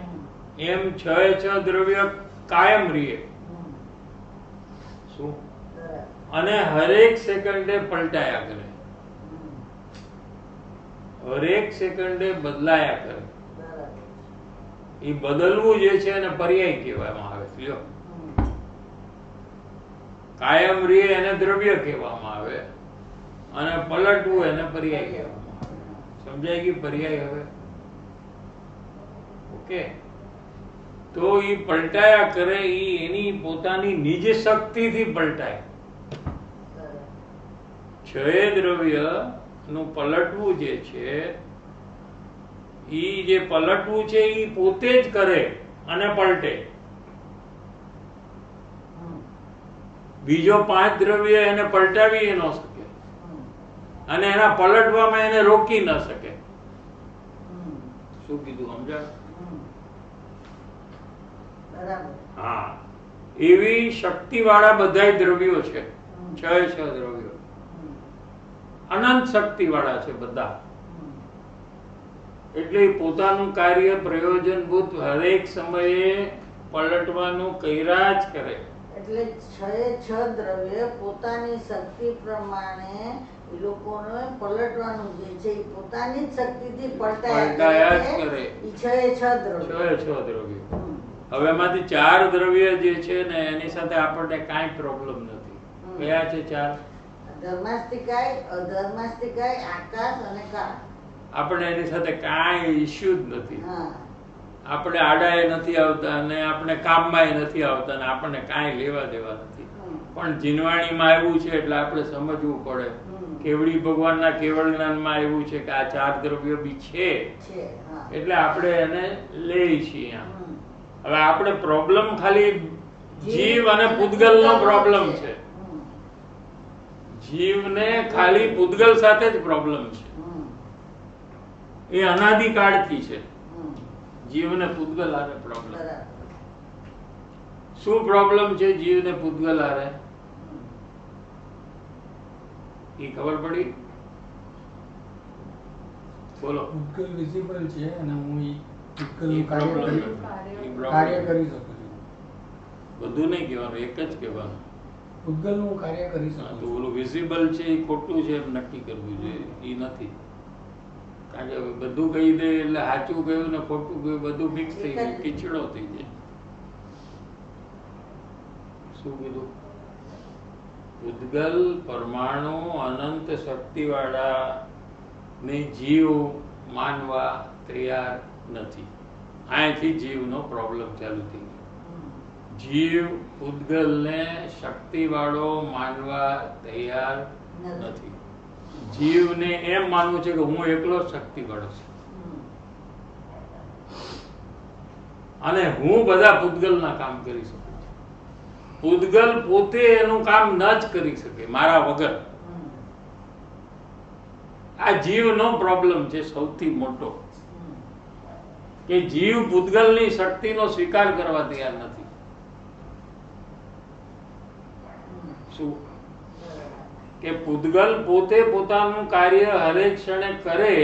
એમ 6 દ્રવ્ય કાયમ રહીએ. શું? અને હરેક સેકન્ડે પલટાયા કરે, હરેક સેકન્ડે બદલાયા કરે. એ બદલવું જે છે એને પર્યાય કહેવામાં આવે. લ્યો, કાયમ રહે એને દ્રવ્ય કહેવામાં આવે, અને પલટવું એને પર્યાય કહેવામાં આવે. સમજાઈ ગયું પર્યાય હવે? ઓકે. તો ઈ પલટાયા કરે, ઈ એની પોતાની નિજ શક્તિથી પલટાય. ક્ષય દ્રવ્ય નું પલટવું જે છે, ઈ જે પલટવું છે ઈ પોતે જ કરે અને પલટે. બીજો 5 દ્રવ્ય એને પલટાવી ન શકે અને એના પલટવામાં એને રોકી ન શકે. શું કીધું સમજાય? હા, એવી શક્તિ વાળા બધા દ્રવ્યો છે. 6 દ્રવ્યો અનંત શક્તિ વાળા છે બધા. એટલે પોતાનું કાર્ય પ્રયોજનભૂત હરેક સમયે પલટવાનું કર્યા જ કરે. એટલે 6 દ્રવ્ય પોતાની શક્તિ પ્રમાણે એ લોકોને પલટવાનું જે છે એ પોતાની જ શક્તિથી પલટાયા જ કરે. ઈ 6 દ્રવ્ય. 6 દ્રવ્યો. હવે એમાંથી 4 દ્રવ્ય જે છે ને એની સાથે આપણને કાંઈ પ્રોબ્લેમ નથી. કયા છે 4? ધર્માસ્તિકાય, અધર્માસ્તિકાય, આકાશ અને કાળ. આપણે એની સાથે કાંઈ ઇશ્યુ જ નથી. હા. આપણે આડાએ નથી આવતા અને આપણે કામમાં નથી આવતા અને આપણને કાંઈ લેવા દેવા નથી. પણ જીનવાણીમાં આવ્યું છે એટલે આપણે સમજવું પડે. કેવડી ભગવાનના કેવળ જ્ઞાનમાં આવ્યું છે કે આ 4 દ્રવ્યો બી છે, એટલે આપણે એને લઈએ છીએ. હવે આપણે પ્રોબ્લેમ ખાલી જીવ અને પૂતગલનો પ્રોબ્લેમ છે. જીવને ખાલી પૂતગલ સાથે જ પ્રોબ્લેમ છે. એ અનાદિકાળથી છે. જીવને પૂતગલ હારે પ્રોબ્લેમ. શું પ્રોબ્લેમ છે જીવને પૂતગલ હારે? એ ખબર પડી? બોલો. પૂતગલ વિઝિબલ છે અને હું ઈ ઈ problem કાર્ય કરી શકું છું. બધું નહીં કહેવાનું, એક જ કહેવાનું. પૂતગલનું હું કાર્ય કરી હા, શકું તો છું. ઓલું વિઝિબલ છે એ ખોટું છે એમ નક્કી કરવું જોઈએ. એ નથી. કારણ કે બધું કહી દે એટલે સાચું કહ્યું ને ખોટું કહ્યું બધું મિક્સ થઈ જાય, કીચડો થઈ જાય. શું કીધું? ઉદ્ગલ પરમાણુ અનંત શક્તિ વાળા ને જીવ માનવા તૈયાર નથી. અહીંથી જીવનો પ્રોબ્લેમ ચાલુ થઈ ગયો. જીવ ઉદ્ગલને શક્તિ વાળો માનવા તૈયાર નથી. જીવને એમ માનવું છે કે હું એકલો શક્તિ વાળો છું અને હું બધા પૂતગલના કામ કરી શકું છું. પૂતગલ પોતે એનું કામ ન જ કરી શકે મારા વગર. આ જીવનો પ્રોબ્લેમ છે સૌથી મોટો, કે જીવ પૂતગલની શક્તિનો સ્વીકાર કરવા તૈયાર નથી. શું કે પૂતગલ પોતે પોતાનું કાર્ય હરેક ક્ષણે કરે,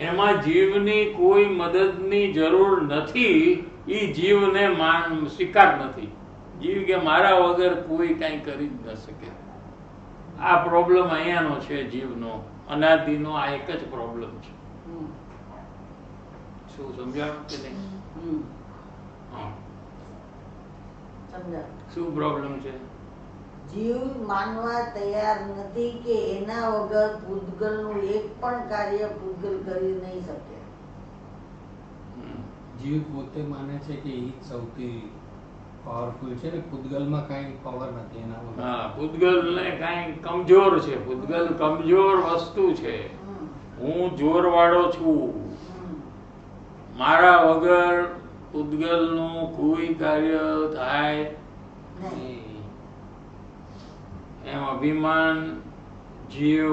એમાં જીવની કોઈ મદદની જરૂર નથી. એ જીવને સ્વીકાર નથી. જીવ કે મારા વગર કોઈ કાંઈ કરી જ ન શકે. આ પ્રોબ્લેમ અહીંયાનો છે જીવનો, અનાદિનો. આ એક જ પ્રોબ્લેમ છે. શું સમજાયું કે નહીં? હા, શું પ્રોબ્લેમ છે? જીવ માનવા તૈયાર નથી કે એના વગર પૂતગલનું એક પણ કાર્ય પૂતગલ કરી નહીં શકે. જીવ પોતે માને છે કે એ સૌથી પાવરફુલ છે ને પૂતગલમાં કાંઈ પાવર નથી એના વગર. હા, પૂતગલને કાંઈ કમજોર છે. પૂતગલ કમજોર વસ્તુ છે. હું જોરવાળો છું. મારા વગર પૂતગલનું કોઈ કાર્ય થાય નહીં. એમ અભિમાન જીવ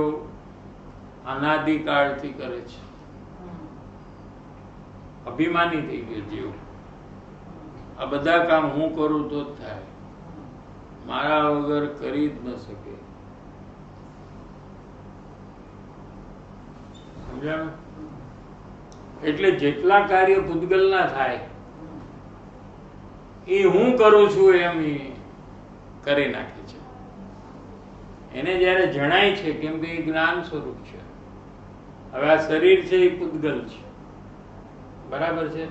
અનાદિકાળથી કરે છે. અભિમાની થઈ ગયો જીવ. આ બધા કામ હું કરું તો જ થાય, મારા વગર કરી જ ન શકે. સમજાણું? એટલે જેટલા કાર્ય પૂતગલના થાય એ હું કરું છું એમ એ કરી નાખે છે. એને જ્યારે જણાય છે, કેમ કે એ જ્ઞાન સ્વરૂપ છે. હવે આ શરીર છે એ પૂતગલ છે, બરાબર છે?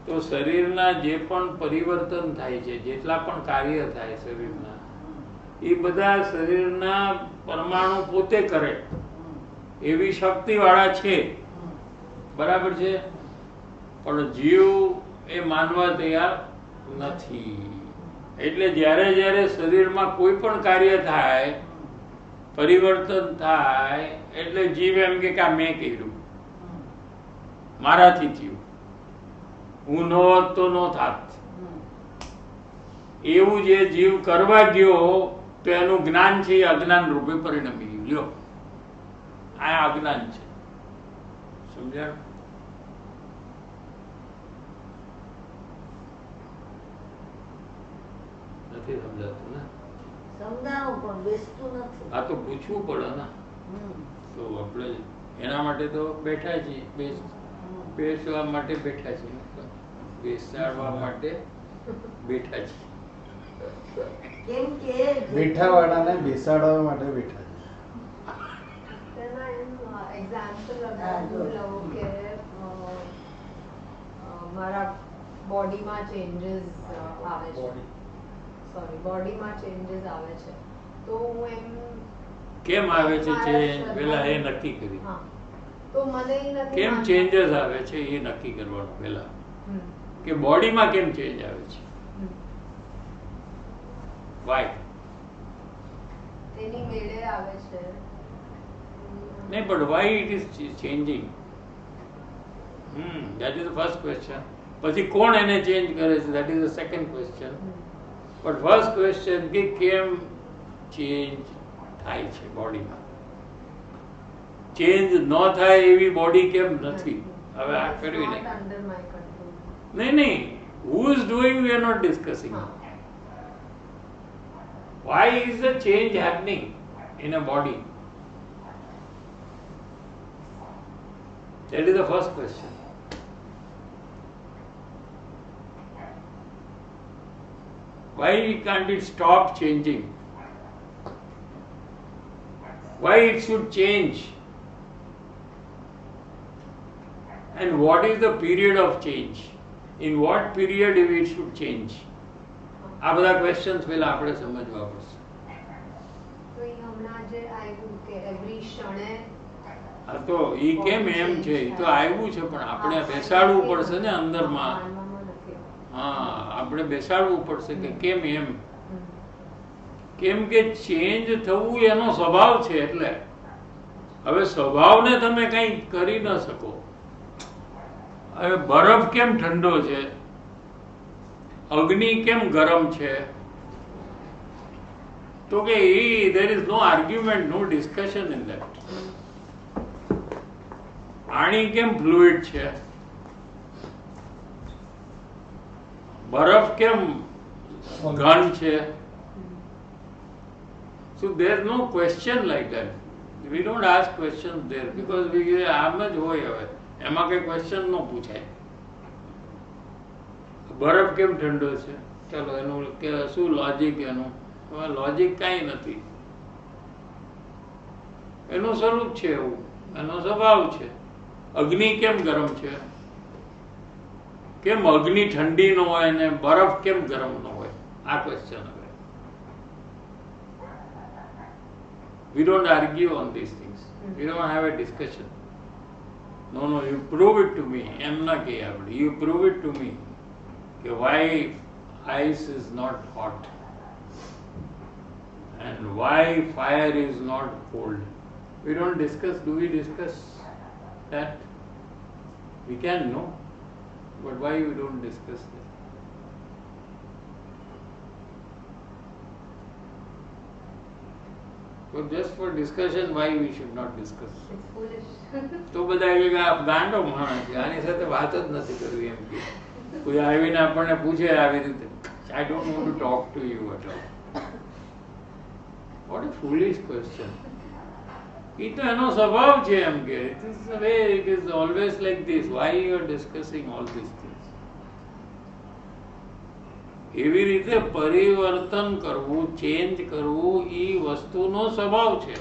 તો શરીરના જે પણ પરિવર્તન થાય છે, જેટલા પણ કાર્ય થાય શરીરના, એ બધા શરીરના પરમાણુ પોતે કરે એવી શક્તિ વાળા છે, બરાબર છે, પણ જીવ એ માનવા તૈયાર નથી. એટલે જ્યારે જ્યારે શરીરમાં કોઈ પણ કાર્ય થાય, પરિવર્તન થાય, એટલે જીવ એમ કે આ મેં કર્યું, મારાથી થયું, હું ન હોત તો ન થાત. એવું જે જીવ કરવા ગયો તો એનું જ્ઞાન છે એ અજ્ઞાન રૂપે પરિણમી ગયું. લ્યો, આ અજ્ઞાન છે. સમજાયું? નથી સમજાતું ને? સમજાવું પણ બેસતું નથી. આ તો પૂછવું પડે ને. તો આપણે એના માટે તો બેઠા છીએ, બેસવા માટે બેઠા છીએ, બેસાડવા માટે બેઠા છીએ. કેમ કે બેઠા વાળાને બેસાડવા માટે બેઠા છે. એક્ઝામ્પલ લઉં કે મારા બોડીમાં ચેન્જીસ આવે છે, બોડીમાં ચેન્જીસ આવે છે, તો હું એમ કેમ આવે છે ચેન્જ પેલા એ નક્કી કરી. તો મને એ નથી કેમ ચેન્જીસ આવે છે એ નક્કી કરવાનું પેલા, કે બોડીમાં કેમ ચેન્જ આવે છે, વાય તેની મેળે આવે છે. નહીં, but why it is changing? That is the first question. પછી કોણ એને ચેન્જ કરે છે, that is the second question. But first question કે કેમ ચેન્જ થાય છે બોડીમાં. ચેન્જ ન થાય એવી બોડી કેમ નથી? હવે આ કરવી નહીં. નહીં, who is doing, we are not discussing. Why is the change happening in a body? That is the first question. Why can't it stop changing? Why it should change? And what is the period of change? In what period it should change? આ બધા questions પહેલા આપણે સમજવા પડશે. તો એ હમણાં જે આવ્યું કે એવરી ક્ષણે આ તો ઈ કેમ એમ છે, ઈ તો આવ્યું છે, પણ આપણે બેસાડવું પડશે ને અંદરમાં. હા, આપણે બેસાડવું પડશે કે કેમ એમ. કેમ કે ચેન્જ થવું એનો સ્વભાવ છે. એટલે હવે સ્વભાવને તમે કંઈ કરી ન શકો. હવે બરફ કેમ ઠંડો છે, અગ્નિ કેમ ગરમ છે, તો કે there is no argument, no discussion in that. પાણી કેમ ફ્લુઇડ છે, બરફ કેમ ઘન છે. So there is no question like that. We don't ask questions there because we આમ જ હોય. હવે એમાં કઈ ક્વેશ્ચન ન પૂછાય. બરફ કેમ ઠંડો છે, ચાલો એનું કે શું લોજિક, એનું લોજિક કાંઈ નથી. એનું સ્વરૂપ છે એવું, એનો સ્વભાવ છે. અગ્નિ કેમ ગરમ છે, કેમ અગ્નિ ઠંડી ન હોય ને બરફ કેમ ગરમ ન હોય, આ ક્વેશ્ચન. હવે we don't argue on these things. We don't have a discussion. No, you prove it to me. એમ ના કહે આપણે, you prove it to me કે why ice is not hot and why fire is not cold. We don't discuss. Do we discuss that? We can know, but why we don't discuss that? But just for discussion, why we should not discuss? It's foolish. તો બધા એ કે આ ગાંડો માણસ છે, આની સાથે વાત જ નથી કરવી એમ કે. કોઈ આવીને આપણને પૂછે આવી રીતે, I don't want to talk to you at all. What a foolish question. એ તો એનો સ્વભાવ છે એમ કે it is the way, it is always like this. Why you are discussing all these things? એવી રીતે પરિવર્તન કરવું, ચેન્જ કરવું એ વસ્તુનો સ્વભાવ છે.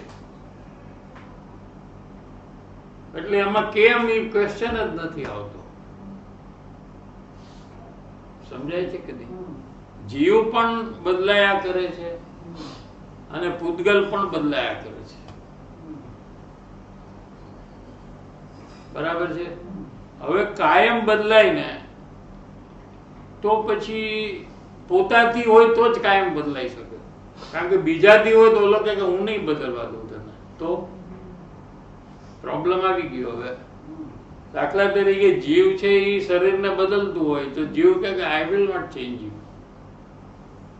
એટલે એમાં કેમ એ ક્વેશ્ચન જ નથી આવતો. સમજાય છે કે નહીં? જીવ પણ બદલાયા કરે છે અને પૂતગલ પણ બદલાયા કરે છે. બરાબર છે. હવે કાયમ બદલાય ને તો પછી પોતાથી હોય તો જ કાયમ બદલાઈ શકે. કારણ કે બીજાથી હોય તો ઓલો કે હું નહીં બદલવા દઉં તને, તો પ્રોબ્લેમ આવી ગયો. હવે દાખલા તરીકે જીવ છે એ શરીરને બદલતું હોય તો જીવ કે I will not change you,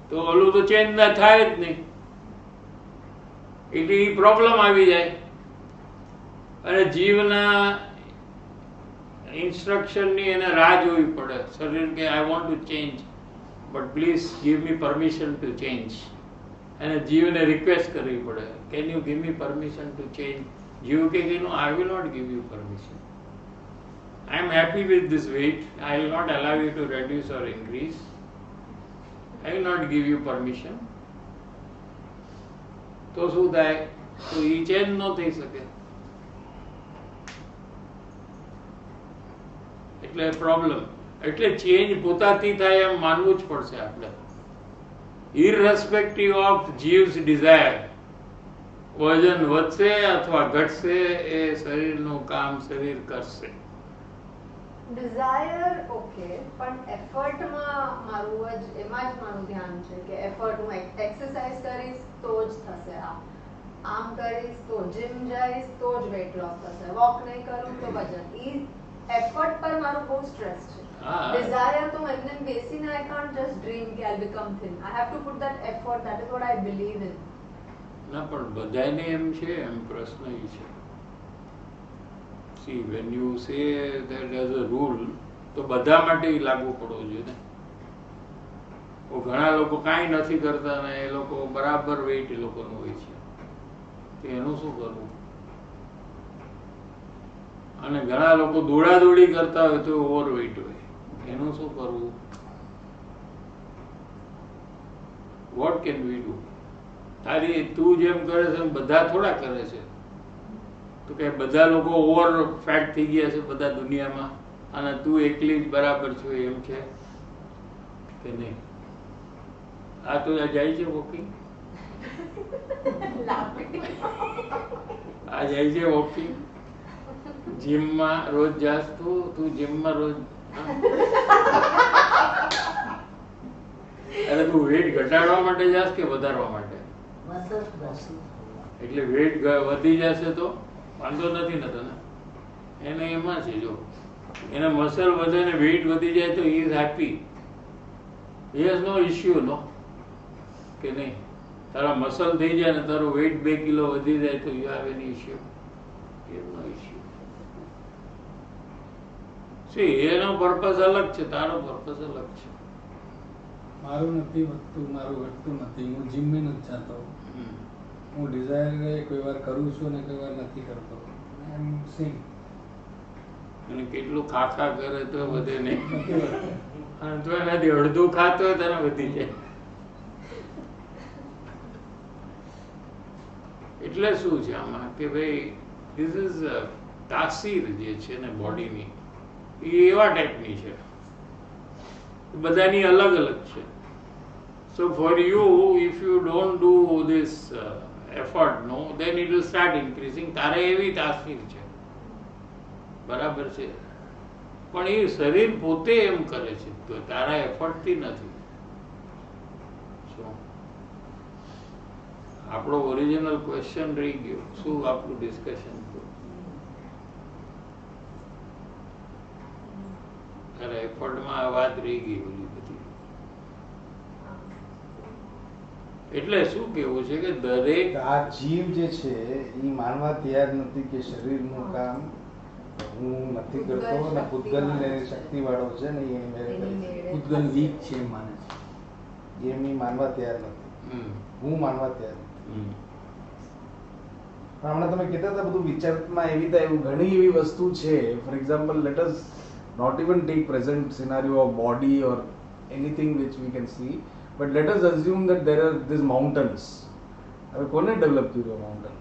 તો ઓલું તો ચેન્જ ના થાય જ નહીં, એટલે એ પ્રોબ્લેમ આવી જાય. અને જીવના ઇન્સ્ટ્રક્શનની એને રાહ જોવી પડે. શરીર કે I want to change but please give me permission to change. અને જીવને રિક્વેસ્ટ કરવી પડે, can you give me permission to change. જીવ કે no, I will not give you permission. I am happy with this weight. I will not allow you to reduce or increase. I will not give you permission. તો શું થાય? તો એ ચેન્જ ન થઈ શકે. એટલે પ્રોબ્લેમ. એટલે ચેન્જ પોતાથી થાય એમ માનવું જ પડશે આપણે. ઇરરેસ્પેક્ટિવ ઓફ જીવ્સ ડિઝાયર, વજન વધશે અથવા ઘટશે એ શરીરનું કામ શરીર કરશે. ડિઝાયર ઓકે, પણ એફર્ટમાં મારું જ એમાં જ મારું ધ્યાન છે કે એફર્ટ હું એક્સરસાઇઝ કરીશ તો જ થશે, આમ કરીશ તો જીમ જઈશ તો જ વેટ લોસ થશે, વોક નહીં કરું તો વજન. ઈ એફર્ટ પર મારું બહુ સ્ટ્રેસ છે. ડિઝાયર તો એમને બેસીને આઈ કાન્ટ જસ્ટ ડ્રીમ કે I become thin. I have to put that effort. That is what I believe in. ના, પણ બધાને એમ છે, એમ પ્રશ્ન એ છે. See, when you say that as a rule, તો બધા માટે લાગુ પડવો જોઈએ ને. ઘણા લોકો કાંઈ નથી કરતા ને એ લોકો બરાબર વેઇટ એ લોકોનું હોય છે, તો એનું શું કરવું? અને ઘણા લોકો દોડાદોડી કરતા હોય તો ઓવરવેઇટ હોય, એનું શું કરવું? What can we do? તારી તું જેમ કરે છે એમ બધા થોડા કરે છે. તો કે બધા લોકો ઓવર ફેટ થઈ ગયા છે બધા દુનિયામાં, અને તું એકલી જ બરાબર છો એમ છે કે નહીં? આ તો જાય છે વોકિંગ, આ જાય છે વોકિંગ, જીમમાં રોજ જાસ તું જીમમાં રોજ? અરે તું વેટ ઘટાડવા માટે જાસ કે વધારવા માટે? એટલે વેટ વધી જશે તો વાંધો નથી ને તને? એને એમાં છે, જો એને મસલ વધે ને વેઇટ વધી જાય તો he is happy. He has no issue, no કે નહીં? તારા મસલ થઈ જાય ને તારું વેઇટ 2 કિલો વધી જાય તો you have any issue? No issue. See, એનો પર્પઝ અલગ છે, તારો પર્પઝ અલગ છે. મારું નથી વધતું, મારું ઘટતું નથી, હું જીમ નથી જતો, હું ડિઝાયર કોઈ વાર કરું છું ને કોઈ વાર નથી કરતો. એમ સેમ. અને કેટલું ખાખા કરે તો વધે નહીં, અને તો એનાથી અડધું ખાતો હોય તને વધી જાય. એટલે શું છે આમાં કે ભાઈ ધીસ ઇઝ તાસીર જે છે ને બોડીની, એ એવા ટાઈપની છે, બધાની અલગ અલગ છે. So for you, if you don't do this effort, no, then it will start increasing. તારે એવી તાસીર છે, બરાબર છે, પણ એ શરીર પોતે એમ કરે છે, તો તારા એફર્ટથી નથી. શું આપણો ઓરિજિનલ ક્વેશ્ચન રહી ગયો? શું આપણું ડિસ્કશન હતું? તારા એફર્ટમાં વાત રહી ગઈ ઓલી બધી. એટલે શું કેવું છે કે દરેક આ જીવ જે છે એ માનવા તૈયાર નથી કે શરીરનું કામ હું નથી કરતો ને પૂતગલ શક્તિ વાળો છે ને એ મેરે કરે છે. પૂતગલ વીક છે એમ માને છે, એમ એ માનવા તૈયાર નથી, હું માનવા તૈયાર નથી. પણ હમણાં તમે કહેતા હતા બધું વિચારમાં એવી થાય, એવું ઘણી એવી વસ્તુ છે. For example, let us not even take present scenario of body or anything which we can see, but let us assume that there are these mountains. હવે કોને ડેવલપ કર્યો માઉન્ટેન?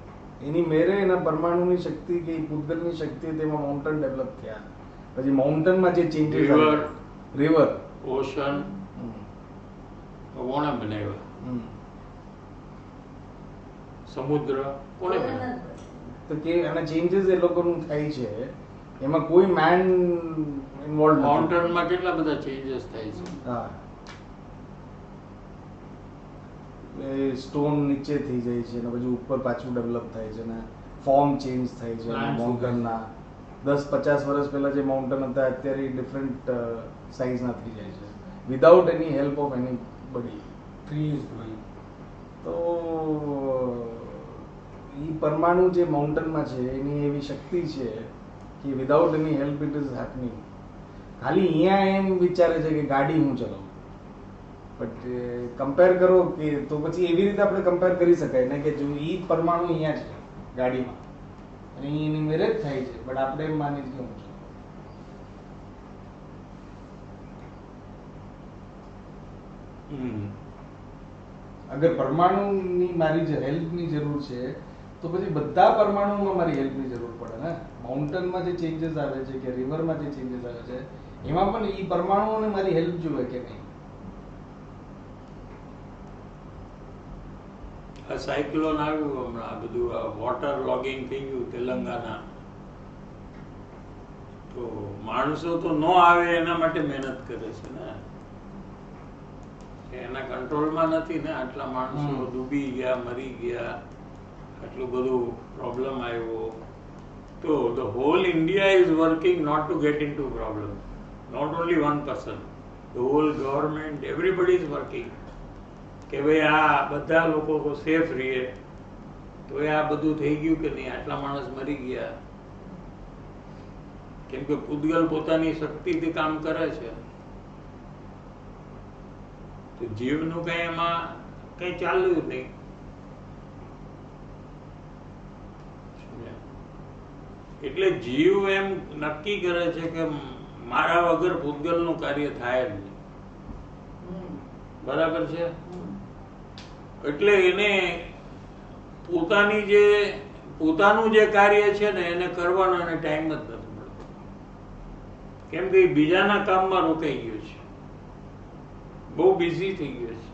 એની મેરે એના પરમાણુની શક્તિ કે પૂતગલની શક્તિ તેમાં માઉન્ટેન ડેવલપ થયા. પછી માઉન્ટેનમાં જે ચેન્જીસ, રિવર, ઓશન કોણે બનાવ્યા? સમુદ્ર કોને કોઈને બનાવે? નથી બનતું. તો કે આના ચેન્જીસ એ લોકોનું થાય છે એમાં કોઈ મેન ઇન્વોલ્વ માઉન્ટેનમાં કેટલા બધા ચેન્જીસ થાય છે. હા એ સ્ટોન નીચે થઈ જાય છે અને પછી ઉપર પાછું ડેવલપ થાય છે ને ફોર્મ ચેન્જ થાય છે Plants માઉન્ટેનના 10-50 વર્ષ પહેલા જે માઉન્ટેન હતા અત્યારે ડિફરન્ટ સાઇઝના થઈ જાય છે without any help of any બડી trees growing. તો એ પરમાણુ જે માઉન્ટેનમાં છે એની એવી શક્તિ છે કે without any help it is happening. ખાલી અહીંયા એમ વિચારે છે કે ગાડી હું ચલાવું, બટ કમ્પેર કરો કે તો પછી એવી રીતે આપણે કમ્પેર કરી શકાય ને કે જો એ પરમાણુ અહીંયા છે ગાડીમાં અને એની મેરેજ થાય છે, બટ આપણે એમ માની કે હું છું. અગર પરમાણુની મારી જે હેલ્પની જરૂર છે તો પછી બધા પરમાણુમાં મારી હેલ્પની જરૂર પડે ને. માઉન્ટેનમાં જે ચેન્જીસ આવે છે કે રિવરમાં જે ચેન્જીસ આવે છે એમાં પણ એ પરમાણુઓને મારી હેલ્પ જોઈએ કે નહીં. આ સાયક્લોન આવ્યું હમણાં, આ બધું વોટર લોગિંગ થઈ ગયું તેલંગાના, તો માણસો તો ન આવે એના માટે મહેનત કરે છે ને, એના કંટ્રોલમાં નથી ને. આટલા માણસો ડૂબી ગયા, મરી ગયા, આટલું બધું પ્રોબ્લેમ આવ્યો. તો the whole India is working not to get in to problem, not only one person, the whole government, everybody is working કે ભાઈ આ બધા લોકો સેફ રહીએ. તો એ આ બધું થઈ ગયું કે નહીં, આટલા માણસ મરી ગયા, કેમ કે પૂતગલ પોતાની શક્તિથી કામ કરે છે. તો જીવનું કઈ એમાં કઈ ચાલ્યું નહીં. એટલે જીવ એમ નક્કી કરે છે કે મારા વગર પૂતગલનું કાર્ય થાય જ નહીં. બરાબર છે? એટલે એને પોતાનું જે કાર્ય છે ને એને કરવાનો એને ટાઈમ જ નથી મળતો, કેમ કે એ બીજાના કામમાં રોકાઈ ગયો છે, બહુ બિઝી થઈ ગયો છે.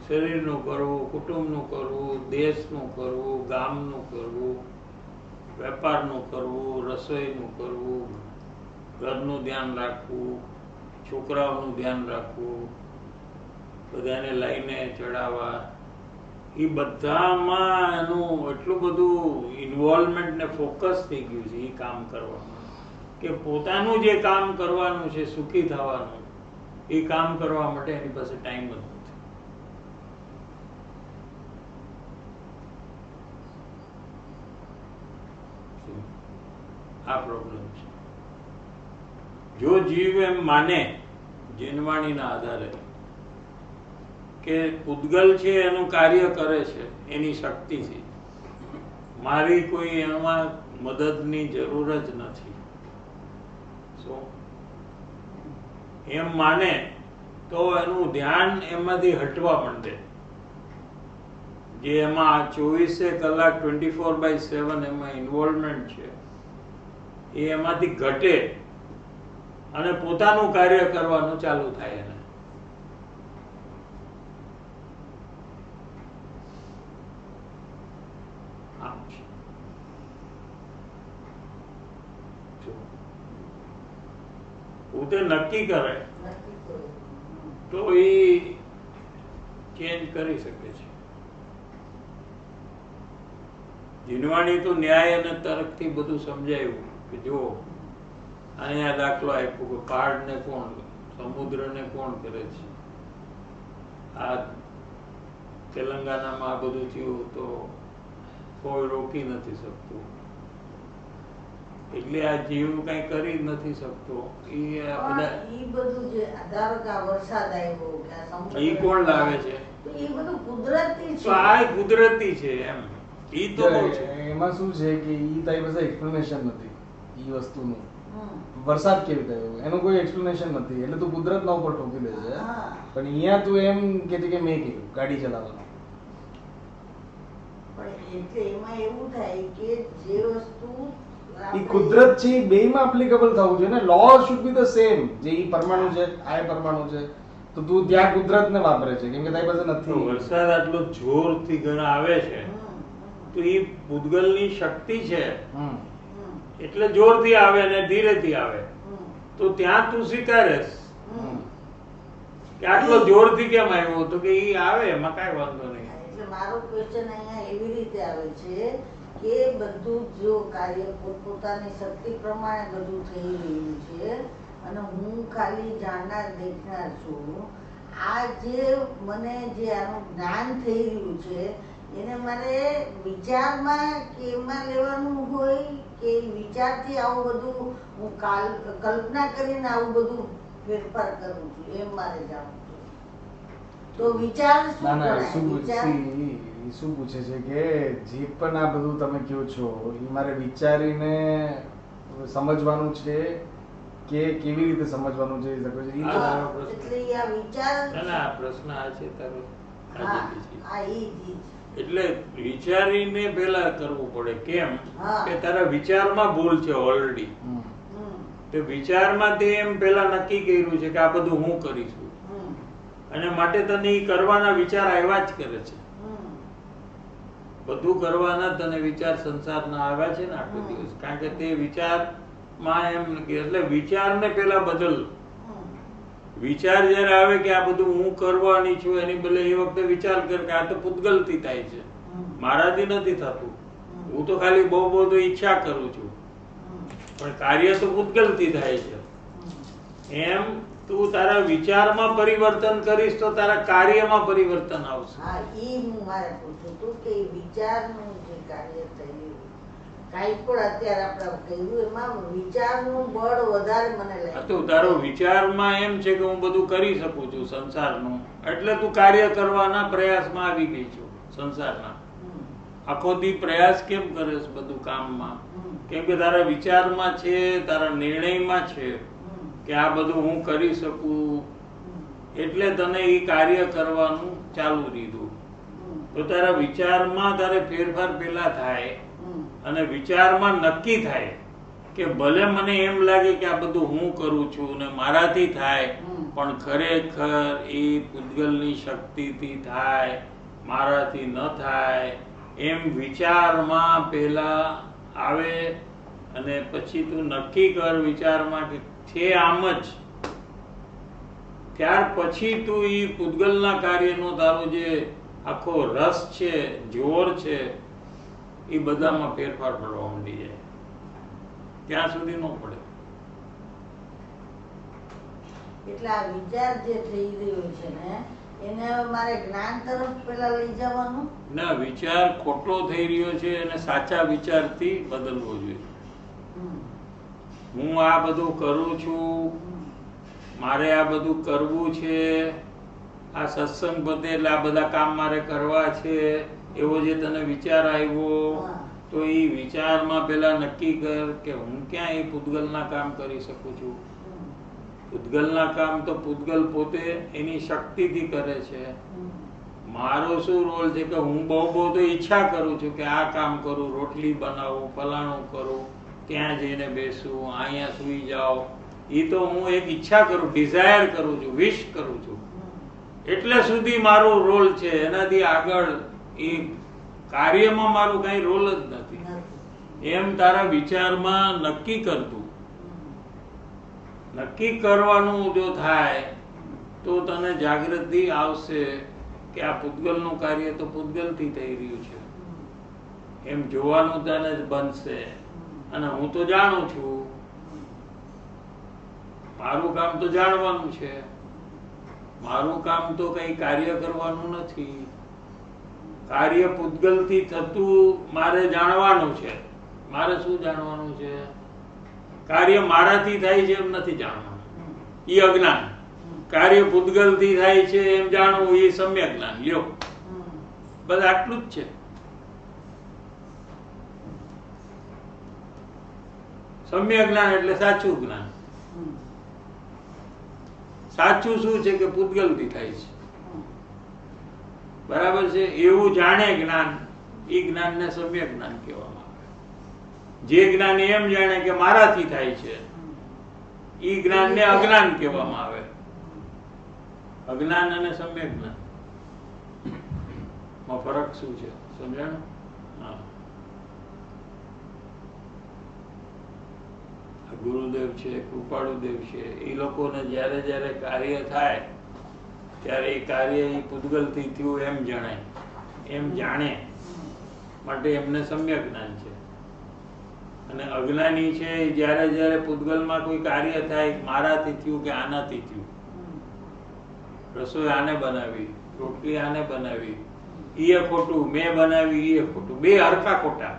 શરીરનું કરવું, કુટુંબનું કરવું, દેશનું કરવું, ગામનું કરવું, વેપારનું કરવું, રસોઈનું કરવું, ઘરનું ધ્યાન રાખવું, છોકરાઓનું ધ્યાન રાખવું, બધાને લઈને ચડાવવા, એ બધામાં એનું એટલું બધું ઇન્વોલ્વમેન્ટ ને ફોકસ થઈ ગયું છે એ કામ કરવામાં કે પોતાનું જે કામ કરવાનું છે, સુખી થવાનું, એ કામ કરવા માટે એની પાસે ટાઈમ જ નથી. આ પ્રોબ્લેમ છે. જો જીવ એમ માને જીનવાણીના આધારે કે પૂતગલ છે એનું કાર્ય કરે છે એની શક્તિથી, મારી કોઈ એમાં મદદની જરૂર જ નથી, એમ માને તો એનું ધ્યાન એમાંથી હટવા માંડે. જે એમાં 24 કલાક 24/7 એમાં ઇન્વોલ્વમેન્ટ છે એ એમાંથી ઘટે અને પોતાનું કાર્ય કરવાનું ચાલુ થાય એને. પોતે નક્કી કરે નથી કોઈ. તો એ ચેન્જ કરી શકે છે. જીનવાણી તો ન્યાય અને તર્કથી બધું સમજાયું કે જો અહીંયા દાખલો આપ્યો કે પહાડને કોણ, સમુદ્રને કોણ કરે છે. આ તેલંગાનામાં આ બધું થયું તો કોઈ રોકી નથી શકતું, એટલે આ જીવ કઈ કરી નથી શકતો. એ બધા ઈ બધું જે ધારો કે આ વરસાદ આવ્યો કે આ સમુદ્ર ઈ કોણ લાવે છે? તો ઈ બધું કુદરતી તો છે. આ કુદરતી છે એમ. ઈ તો બહુ છે. એમાં શું છે કે ઈ તારી પાસે એક્સપ્લેનેશન નથી ઈ વસ્તુનું. હમ. વરસાદ કેવી થયો એનું કોઈ એક્સપ્લેનેશન નથી, એટલે તું કુદરતના ઉપર ઠોકી દે છે. હા. પણ અહીંયા તું એમ કે છે કે મેં કીધું ગાડી ચલાવવાનું. પણ એટલે એમાં એવું થાય કે જે વસ્તુ ઈ આપણે- કુદરત છે એ બેયમાં એપ્લિકેબલ થવું જોઈએ ને. લો શુડ બી ધ સેમ. જે ઈ પરમાણુ છે, આ પરમાણુ છે, તો તું ત્યાં કુદરતને વાપરે છે કેમ કે તારી પાસે તો નથી. વરસાદ આટલો જોરથી ઘણા આવે છે તો એ પૂતગલની શક્તિ છે હમ. એટલે જોરથી આવે અને ધીરેથી આવે તો ત્યાં તું સ્વીકારેસ કે આટલો જોરથી કેમ આવ્યો તો કે એ આવે એમાં કાંઈ વાંધો નહીં. એટલે મારો ક્વેશ્ચન અહીંયા એવી રીતે આવે છે કે બધું જો કાર્ય પોતપોતાની શક્તિ પ્રમાણે બધું થઈ રહ્યું છે અને હું ખાલી જાણનાર દેખનાર છું. આ જે મને જે આનું જ્ઞાન થઈ રહ્યું છે એને મારે વિચારમાં કે એમાં લેવાનું હોય કે વિચારથી આવું બધું હું કલ્પના કરીને આવું બધું ફેરફાર કરું છું એમ મારે જાણવું છે. તો વિચાર શું ના ના ગણાય? વિચાર શું પૂછે છે કે જે પણ આ બધું તમે કહો છો એ મારે વિચારીને સમજવાનું છે કે કેવી રીતે સમજવાનું છે ઈ તો હા. એટલે આ વિચાર ના ના આ પ્રશ્ન આ છે તારો હા આજે છે. હા ઈ જ. એટલે વિચારીને પેલા કરવું પડે કેમ હા. કે તારા વિચારમાં ભૂલ છે ઓલરેડી. હમ. તે વિચારમાં તે એમ પેલા નક્કી કર્યું છે કે આ બધું હું કરીશું અને માટે તને ઈ કરવાના વિચાર આવ્યા જ કરે છે. બધું કરવાના તને વિચાર સંસારના આવ્યા છે ને આટલો દિવસ કારણ કે તે વિચારમાં એમ કે એટલે વિચારને પેલા બદલ. વિચાર જયારે આવે કે આ બધું હું કરવાની છું એની બદલે એ વખતે વિચાર કર કે આ તો પૂતગલથી થાય છે મારાથી નથી થતું. હું તો ખાલી બહુ બહુ તો ઈચ્છા કરું છું પણ કાર્ય તો પૂતગલથી થાય છે. એમ તું તારા વિચારમાં પરિવર્તન કરીશ તો તારા કાર્યમાં પરિવર્તન આવશે. હા ઈ હું મારે પૂછું હતું કે વિચારનું જે કાર્ય થયું કાંઈ પણ અત્યારે આપણે કહ્યું એમાં વિચારનું બળ વધારે મને આ લાગે. તો તારો વિચારમાં એમ છે કે હું બધું કરી શકું છું સંસારનું એટલે તું કાર્ય કરવાના પ્રયાસમાં આવી ગઈ છું સંસારના. આખો દી પ્રયાસ કેમ કરે છે બધું કામમાં? કેમ કે તારા વિચારમાં છે તારા નિર્ણયમાં છે કે આ બધું હું કરી શકું એટલે તને એ કાર્ય કરવાનું ચાલુ દીધું. તો તારા વિચારમાં તારે ફેરફાર પેલા થાય અને વિચારમાં નક્કી થાય કે ભલે મને એમ લાગે કે આ બધું હું કરું છું ને મારાથી થાય પણ ખરેખર એ પૂતગલની શક્તિથી થાય મારાથી ન થાય એમ વિચારમાં પેલા આવે અને પછી તું નક્કી કર વિચારમાં કે છે આમ જ. ત્યાર પછી તું એ પૂતગલના કાર્યનો તારો જે આખો રસ છે જોર છે એ બધામાં ફેરફાર પડવા માંડી જાય. ત્યાં સુધી ન પડે. એટલે આ વિચાર જે થઈ રહ્યો છે ને એને હવે મારે જ્ઞાન તરફ પેલા લઈ જવાનું. ના વિચાર ખોટો થઈ રહ્યો છે અને સાચા વિચારથી બદલવો જોઈએ. હું આ બધું કરું છું મારે આ બધું કરવું છે આ સત્સંગ પતે એટલે આ બધા કામ મારે કરવા છે એવો જે તને વિચાર આવ્યો તો એ વિચારમાં પેલા નક્કી કર કે હું ક્યાં એ પૂતગલના કામ કરી શકું છું. પૂતગલના કામ તો પૂતગલ પોતે એની શક્તિથી કરે છે. મારો શું રોલ છે કે હું બહુ બહુ તો ઈચ્છા કરું છું કે આ કામ કરું રોટલી બનાવું ફલાણું કરું ત્યાં જઈને બેસું અહીંયા સૂઈ જાઓ. એ તો હું એક ઈચ્છા કરું ડિઝાયર કરું છું વિશ કરું છું એટલે સુધી મારો રોલ છે. એનાથી આગળ એ કાર્યમાં મારું કઈ રોલ જ નથી. એમ તારા વિચારમાં નક્કી કરતું નક્કી કરવાનું જો થાય તો તને જાગૃતિ આવશે કે આ પૂતગલનું કાર્ય તો પૂતગલથી થઈ રહ્યું છે એમ જોવાનું તને જ બનશે. અને હું તો જાણું છું મારું કામ તો જાણવાનું છે. મારું કામ તો કઈ કાર્ય કરવાનું નથી. કાર્ય પૂતગલથી થતું મારે જાણવાનું છે. મારે શું જાણવાનું છે? કાર્ય મારાથી થાય છે એમ નથી જાણવાનું, એ અજ્ઞાન. કાર્ય પૂતગલથી થાય છે એમ જાણવું એ સમ્યક જ્ઞાન. લ્યો બસ આટલું જ છે. સમ્યક જ્ઞાન એટલે સાચું જ્ઞાન. સાચું શું છે કે પૂતગલથી થાય છે બરાબર છે એવું જાણે જ્ઞાન એ જ્ઞાનને સમ્યક જ્ઞાન કહેવામાં આવે. જે જ્ઞાન એમ જાણે કે મારાથી થાય છે એ જ્ઞાનને અજ્ઞાન કહેવામાં આવે. અજ્ઞાન અને સમ્યક જ્ઞાન માં ફરક શું છે સમજાણું? હા. ગુરુદેવ છે, કૃપાળુદેવ છે, એ લોકોને જ્યારે જ્યારે કાર્ય થાય ત્યારે એ કાર્ય એ પૂતગલથી થયું એમ જણાય, એમ જાણે માટે એમને સમ્યક જ્ઞાન છે. અને અજ્ઞાની છે એ જ્યારે જ્યારે પૂતગલમાં કોઈ કાર્ય થાય મારાથી થયું કે આનાથી થયું, રસોઈ આને બનાવી, રોટલી આને બનાવી, ઈ ખોટું, મેં બનાવી ઈ ખોટું, બે હરખા ખોટા.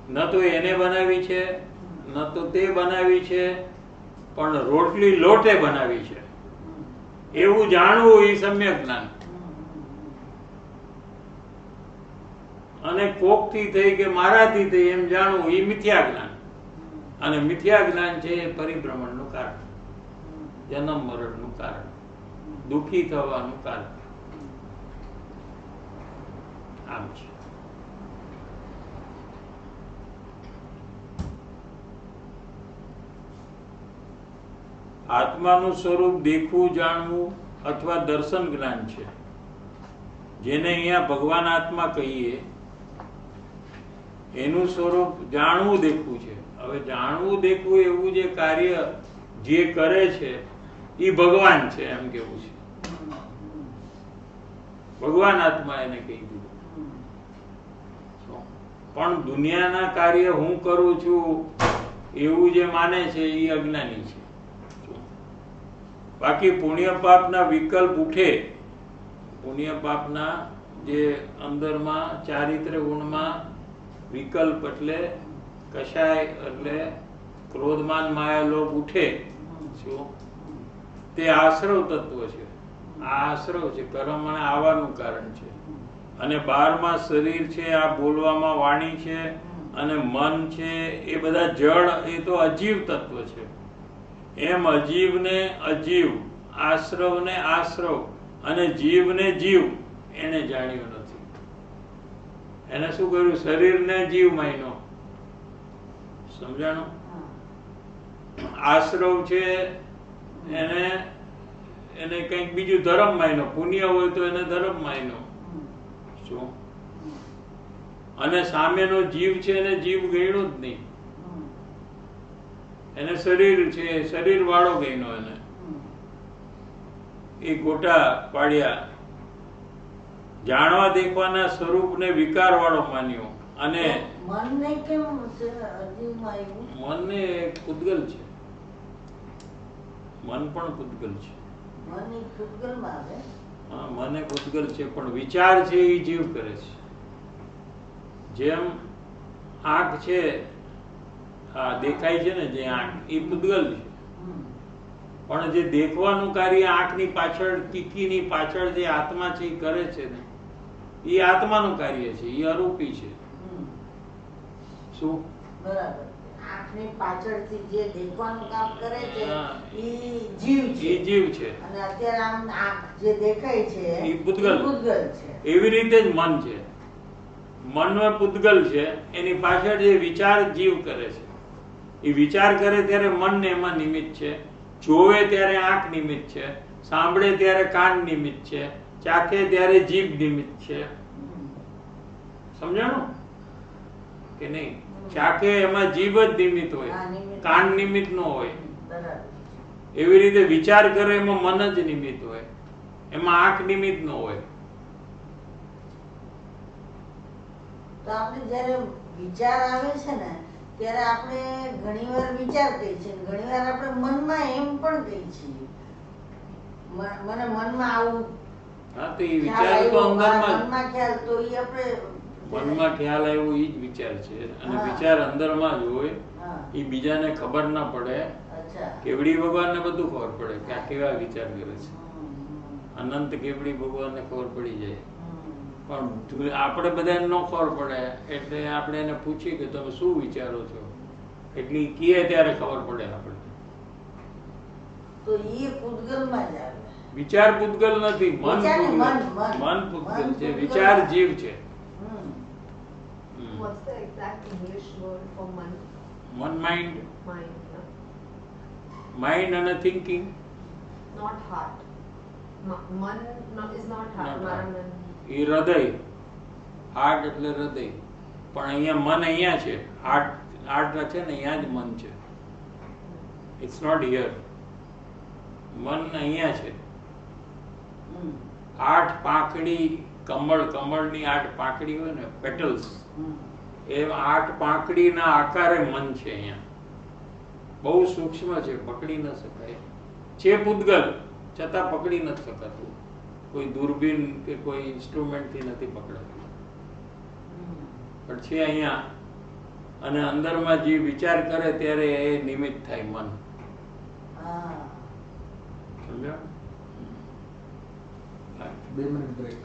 ન તો એને બનાવી છે ન તો તે બનાવી છે, પણ રોટલી લોટે બનાવી છે એવું જાણવું એ સમ્યક જ્ઞાન. અને કોકથી થઈ કે મારાથી થઈ એમ જાણવું એ મિથ્યા જ્ઞાન. અને મિથ્યા જ્ઞાન છે એ પરિભ્રમણનું કારણ, જન્મ મરણનું કારણ, દુઃખી થવાનું કારણ. આમ છે. આત્માનું સ્વરૂપ દેખવું, જાણવું અથવા દર્શન જ્ઞાન છે, જેને અહીંયા ભગવાન આત્મા કહીએ. એનું સ્વરૂપ જાણવું દેખવું છે. હવે જાણવું દેખવું એવું જે કાર્ય જે કરે છે એ ભગવાન છે એમ કેવું છે. ભગવાન આત્મા એને કહી દીધું. પણ દુનિયાના કાર્ય હું કરું છું એવું જે માને છે એ અજ્ઞાની છે. બાકી પુણ્ય પાપના વિકલ્પ ઉઠે, પુણ્ય પાપના જે અંદરમાં ચારિત્ર ગુણમાં વિકલ્પ એટલે કશાય એટલે ક્રોધમાન માયા લોભ ઉઠે, શું તે આશ્રવ તત્વ છે. આ આશ્રવ છે, કર્મ અને આવવાનું કારણ છે. અને 12માં શરીર છે, આ બોલવામાં વાણી છે, અને મન છે, એ બધા જળ, એ તો અજીવ તત્વ છે. એમ અજીવને અજીવ, આશ્રવને આશ્રવ અને જીવને જીવ એને જાણ્યું નથી. એને શું કર્યું? શરીરને જીવ માન્યો. સમજાણું? આશ્રવ છે એને એને કંઈક બીજું ધર્મ માન્યો, પુણ્ય હોય તો એને ધર્મ માન્યો. શું? અને સામેનો જીવ છે એને જીવ ગણ્યો જ નહીં. એને શરીર છે, શરીર વાળો ગણ્યો. એને એ ગોટા પાડ્યા. જાણવા દેખવાના સ્વરૂપને વિકાર વાળો માન્યો. અને મનને કેમ અજીવમાં આવ્યું? મનને પૂતગલ છે, મન પણ પૂતગલ છે. મન એ પૂતગલમાં આવે? હા, મને પૂતગલ છે, પણ વિચાર છે એ જીવ કરે છે. જેમ આંખ છે, આ દેખાય છે ને, જે આંખ એ પૂતગલ છે, પણ જે દેખવાનું કાર્ય આંખની પાછળ, કીકીની પાછળ જે આત્મા છે એ કરે છે ને, એ આત્માનું કાર્ય છે, એ અરૂપી છે. શું? બરાબર. આંખની પાછળથી જે દેખવાનું કામ કરે છે એ જીવ છે. એ જીવ છે. અને અત્યારે આમ આંખ જે દેખાય છે એ પૂતગલ છે. એવી રીતે જ મન છે. મનમાં પૂતગલ છે, એની પાછળ જે વિચાર જીવ કરે છે. એ વિચાર કરે ત્યારે મન ને એમાં નિમિત્ત છે, જોવે ત્યારે આંખ નિમિત્ત છે, સાંભળે ત્યારે કાન નિમિત્ત છે, ચાખે ત્યારે જીભ નિમિત્ત છે. સમજાણું કે નહીં? ચાખે એમાં જીભ જ નિમિત્ત હોય, કાન નિમિત્ત નો હોય. એવી રીતે વિચાર કરે એમાં મન જ નિમિત્ત હોય, એમાં આંખ નિમિત્ત નો હોય. તો આપણે જ્યારે વિચાર આવે છે ને ત્યારે આપણે ઘણીવાર વિચાર કહીએ છીએ, ઘણીવાર આપણે મનમાં એમ પણ કહીએ છીએ, મને મનમાં આવું. હા, તો એ વિચાર તો અંદરમાં, મનમાં ખ્યાલ, તો એ આપણે મનમાં ખ્યાલ આવ્યો એ જ વિચાર છે. અને વિચાર અંદરમાં જ હોય, એ બીજાને ખબર ના પડે. કેવડી ભગવાનને બધું ખબર પડે કે આ કેવા વિચાર કરે છે. અનંત કેવડી ભગવાનને ખબર પડી જાય, પણ આપણે બધાને ન ખબર પડે. એટલે આપણે એને પૂછીએ કે તમે શું વિચારો છો, એટલે કીએ ત્યારે ખબર પડે આપણે. તો એ પૂતગલમાં જ આવે. વિચાર પૂતગલ નથી, મન પૂતગલ છે, વિચાર જીવ છે. What's the exact English word for man? મન, માઇન્ડ. Mind. માઇન્ડ અને થિંકિંગ not heart. મન is not heart. Not મારા heart. મન એ હૃદય, હાર્ટ એટલે હૃદય, પણ અહીંયા મન અહીંયા છે. હાર્ટ છે ને અહીંયા જ મન છે. It's not here. મન અહીંયા છે. હમ. 8 પાંખડી, કમળની 8 પાંખડી હોય ને, પેટલ્સ, હમ. એ 8 પાંખડીના આકારે મન છે અહીંયા. બહુ સૂક્ષ્મ છે, પકડી ન શકાય. છે પૂતગલ, છતાં પકડી નથી શકાતું. કોઈ દૂરબીન કે કોઈ ઇન્સ્ટ્રુમેન્ટથી નથી પકડાતું, પણ છે અહીંયા. અને અંદરમાં જે વિચાર કરે ત્યારે એ નિમિત્ત થાય મન. હા. સમજ્યા? 2 minute break.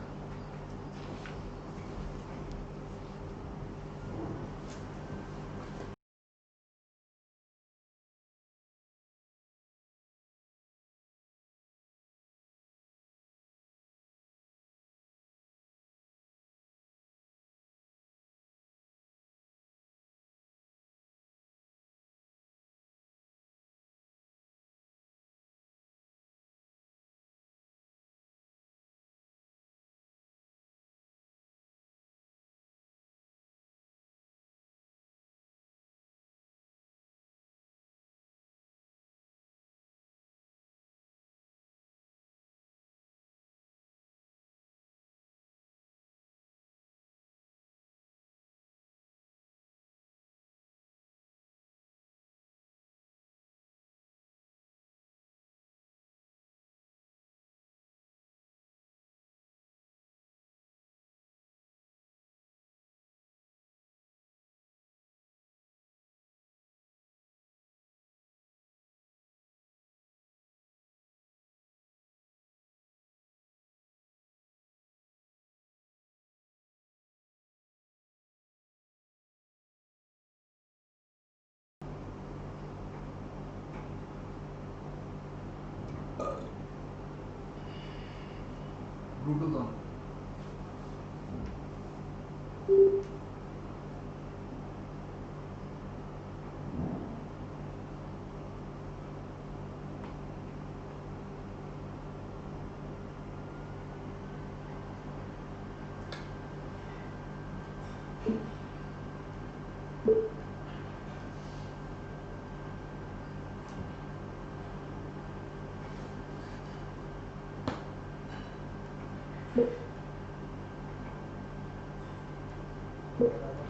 Bluetooth on.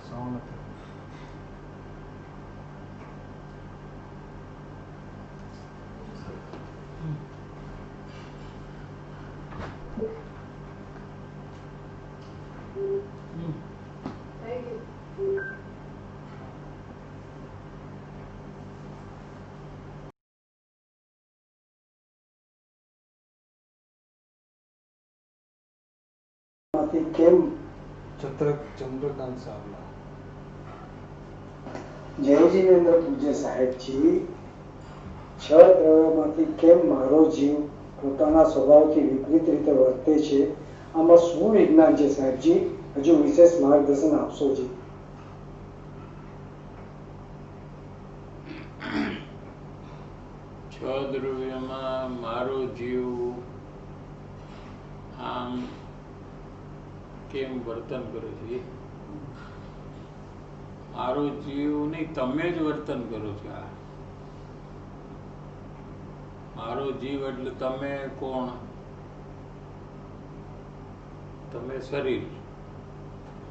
Sound નથી. થઈ ગયું. માંથી કેમ ચંદ્રકાંત સાવલા. જય જીનેન્દ્ર પૂજ્ય સાહેબજી, 6 દ્રવ્યોમાંથી કેમ મારો જીવ પોતાના સ્વભાવથી વિપરીત રીતે વર્તે છે, આમાં શું વિજ્ઞાન છે સાહેબજી? હજુ વિશેષ માર્ગદર્શન આપશો જી. છ દ્રવ્યમાં મારો જીવ આમ કેમ વર્તન કરે છે? મારો જીવ નહીં, તમે જ વર્તન કરો છો. આ મારો જીવ એટલે તમે કોણ? તમે શરીર,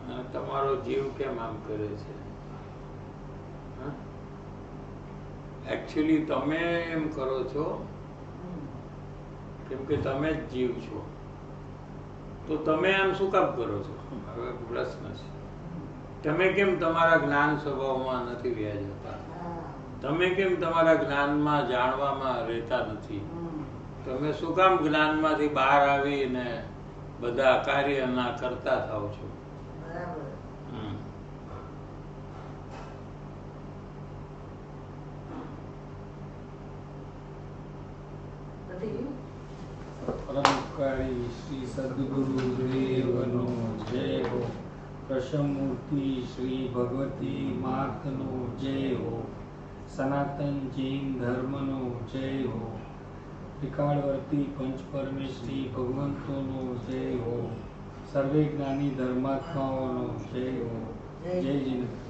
અને તમારો જીવ કેમ આમ કરે છે? એકચ્યુઅલી તમે એમ કરો છો કેમ કે તમે જ જીવ છો. તો તમે આમ શું કામ કરો છો? હવે પ્રશ્ન છે. તમે કેમ તમારા જ્ઞાન સ્વભાવમાં નથી રહ્યા જતા? તમે કેમ તમારા જ્ઞાનમાં જાણવામાં રહેતા નથી? તમે શું કામ જ્ઞાનમાંથી બહાર આવીને બધા કાર્યના કરતા થાવ છો? બરાબર. પતી ગયું? પરમકાળી શ્રી સદગુરુ દેવનો જય હો. કૃષ્ણમૂર્તિ શ્રી ભગવતી માતનો જય હો. સનાતન જૈન ધર્મનો જય હો. ત્રિકાળવર્તી પંચ પરમેશ્વરી ભગવંતોનો જય હો, સર્વે જ્ઞાની ધર્માત્માઓનો જય હો. જય જીનેન્દ્ર.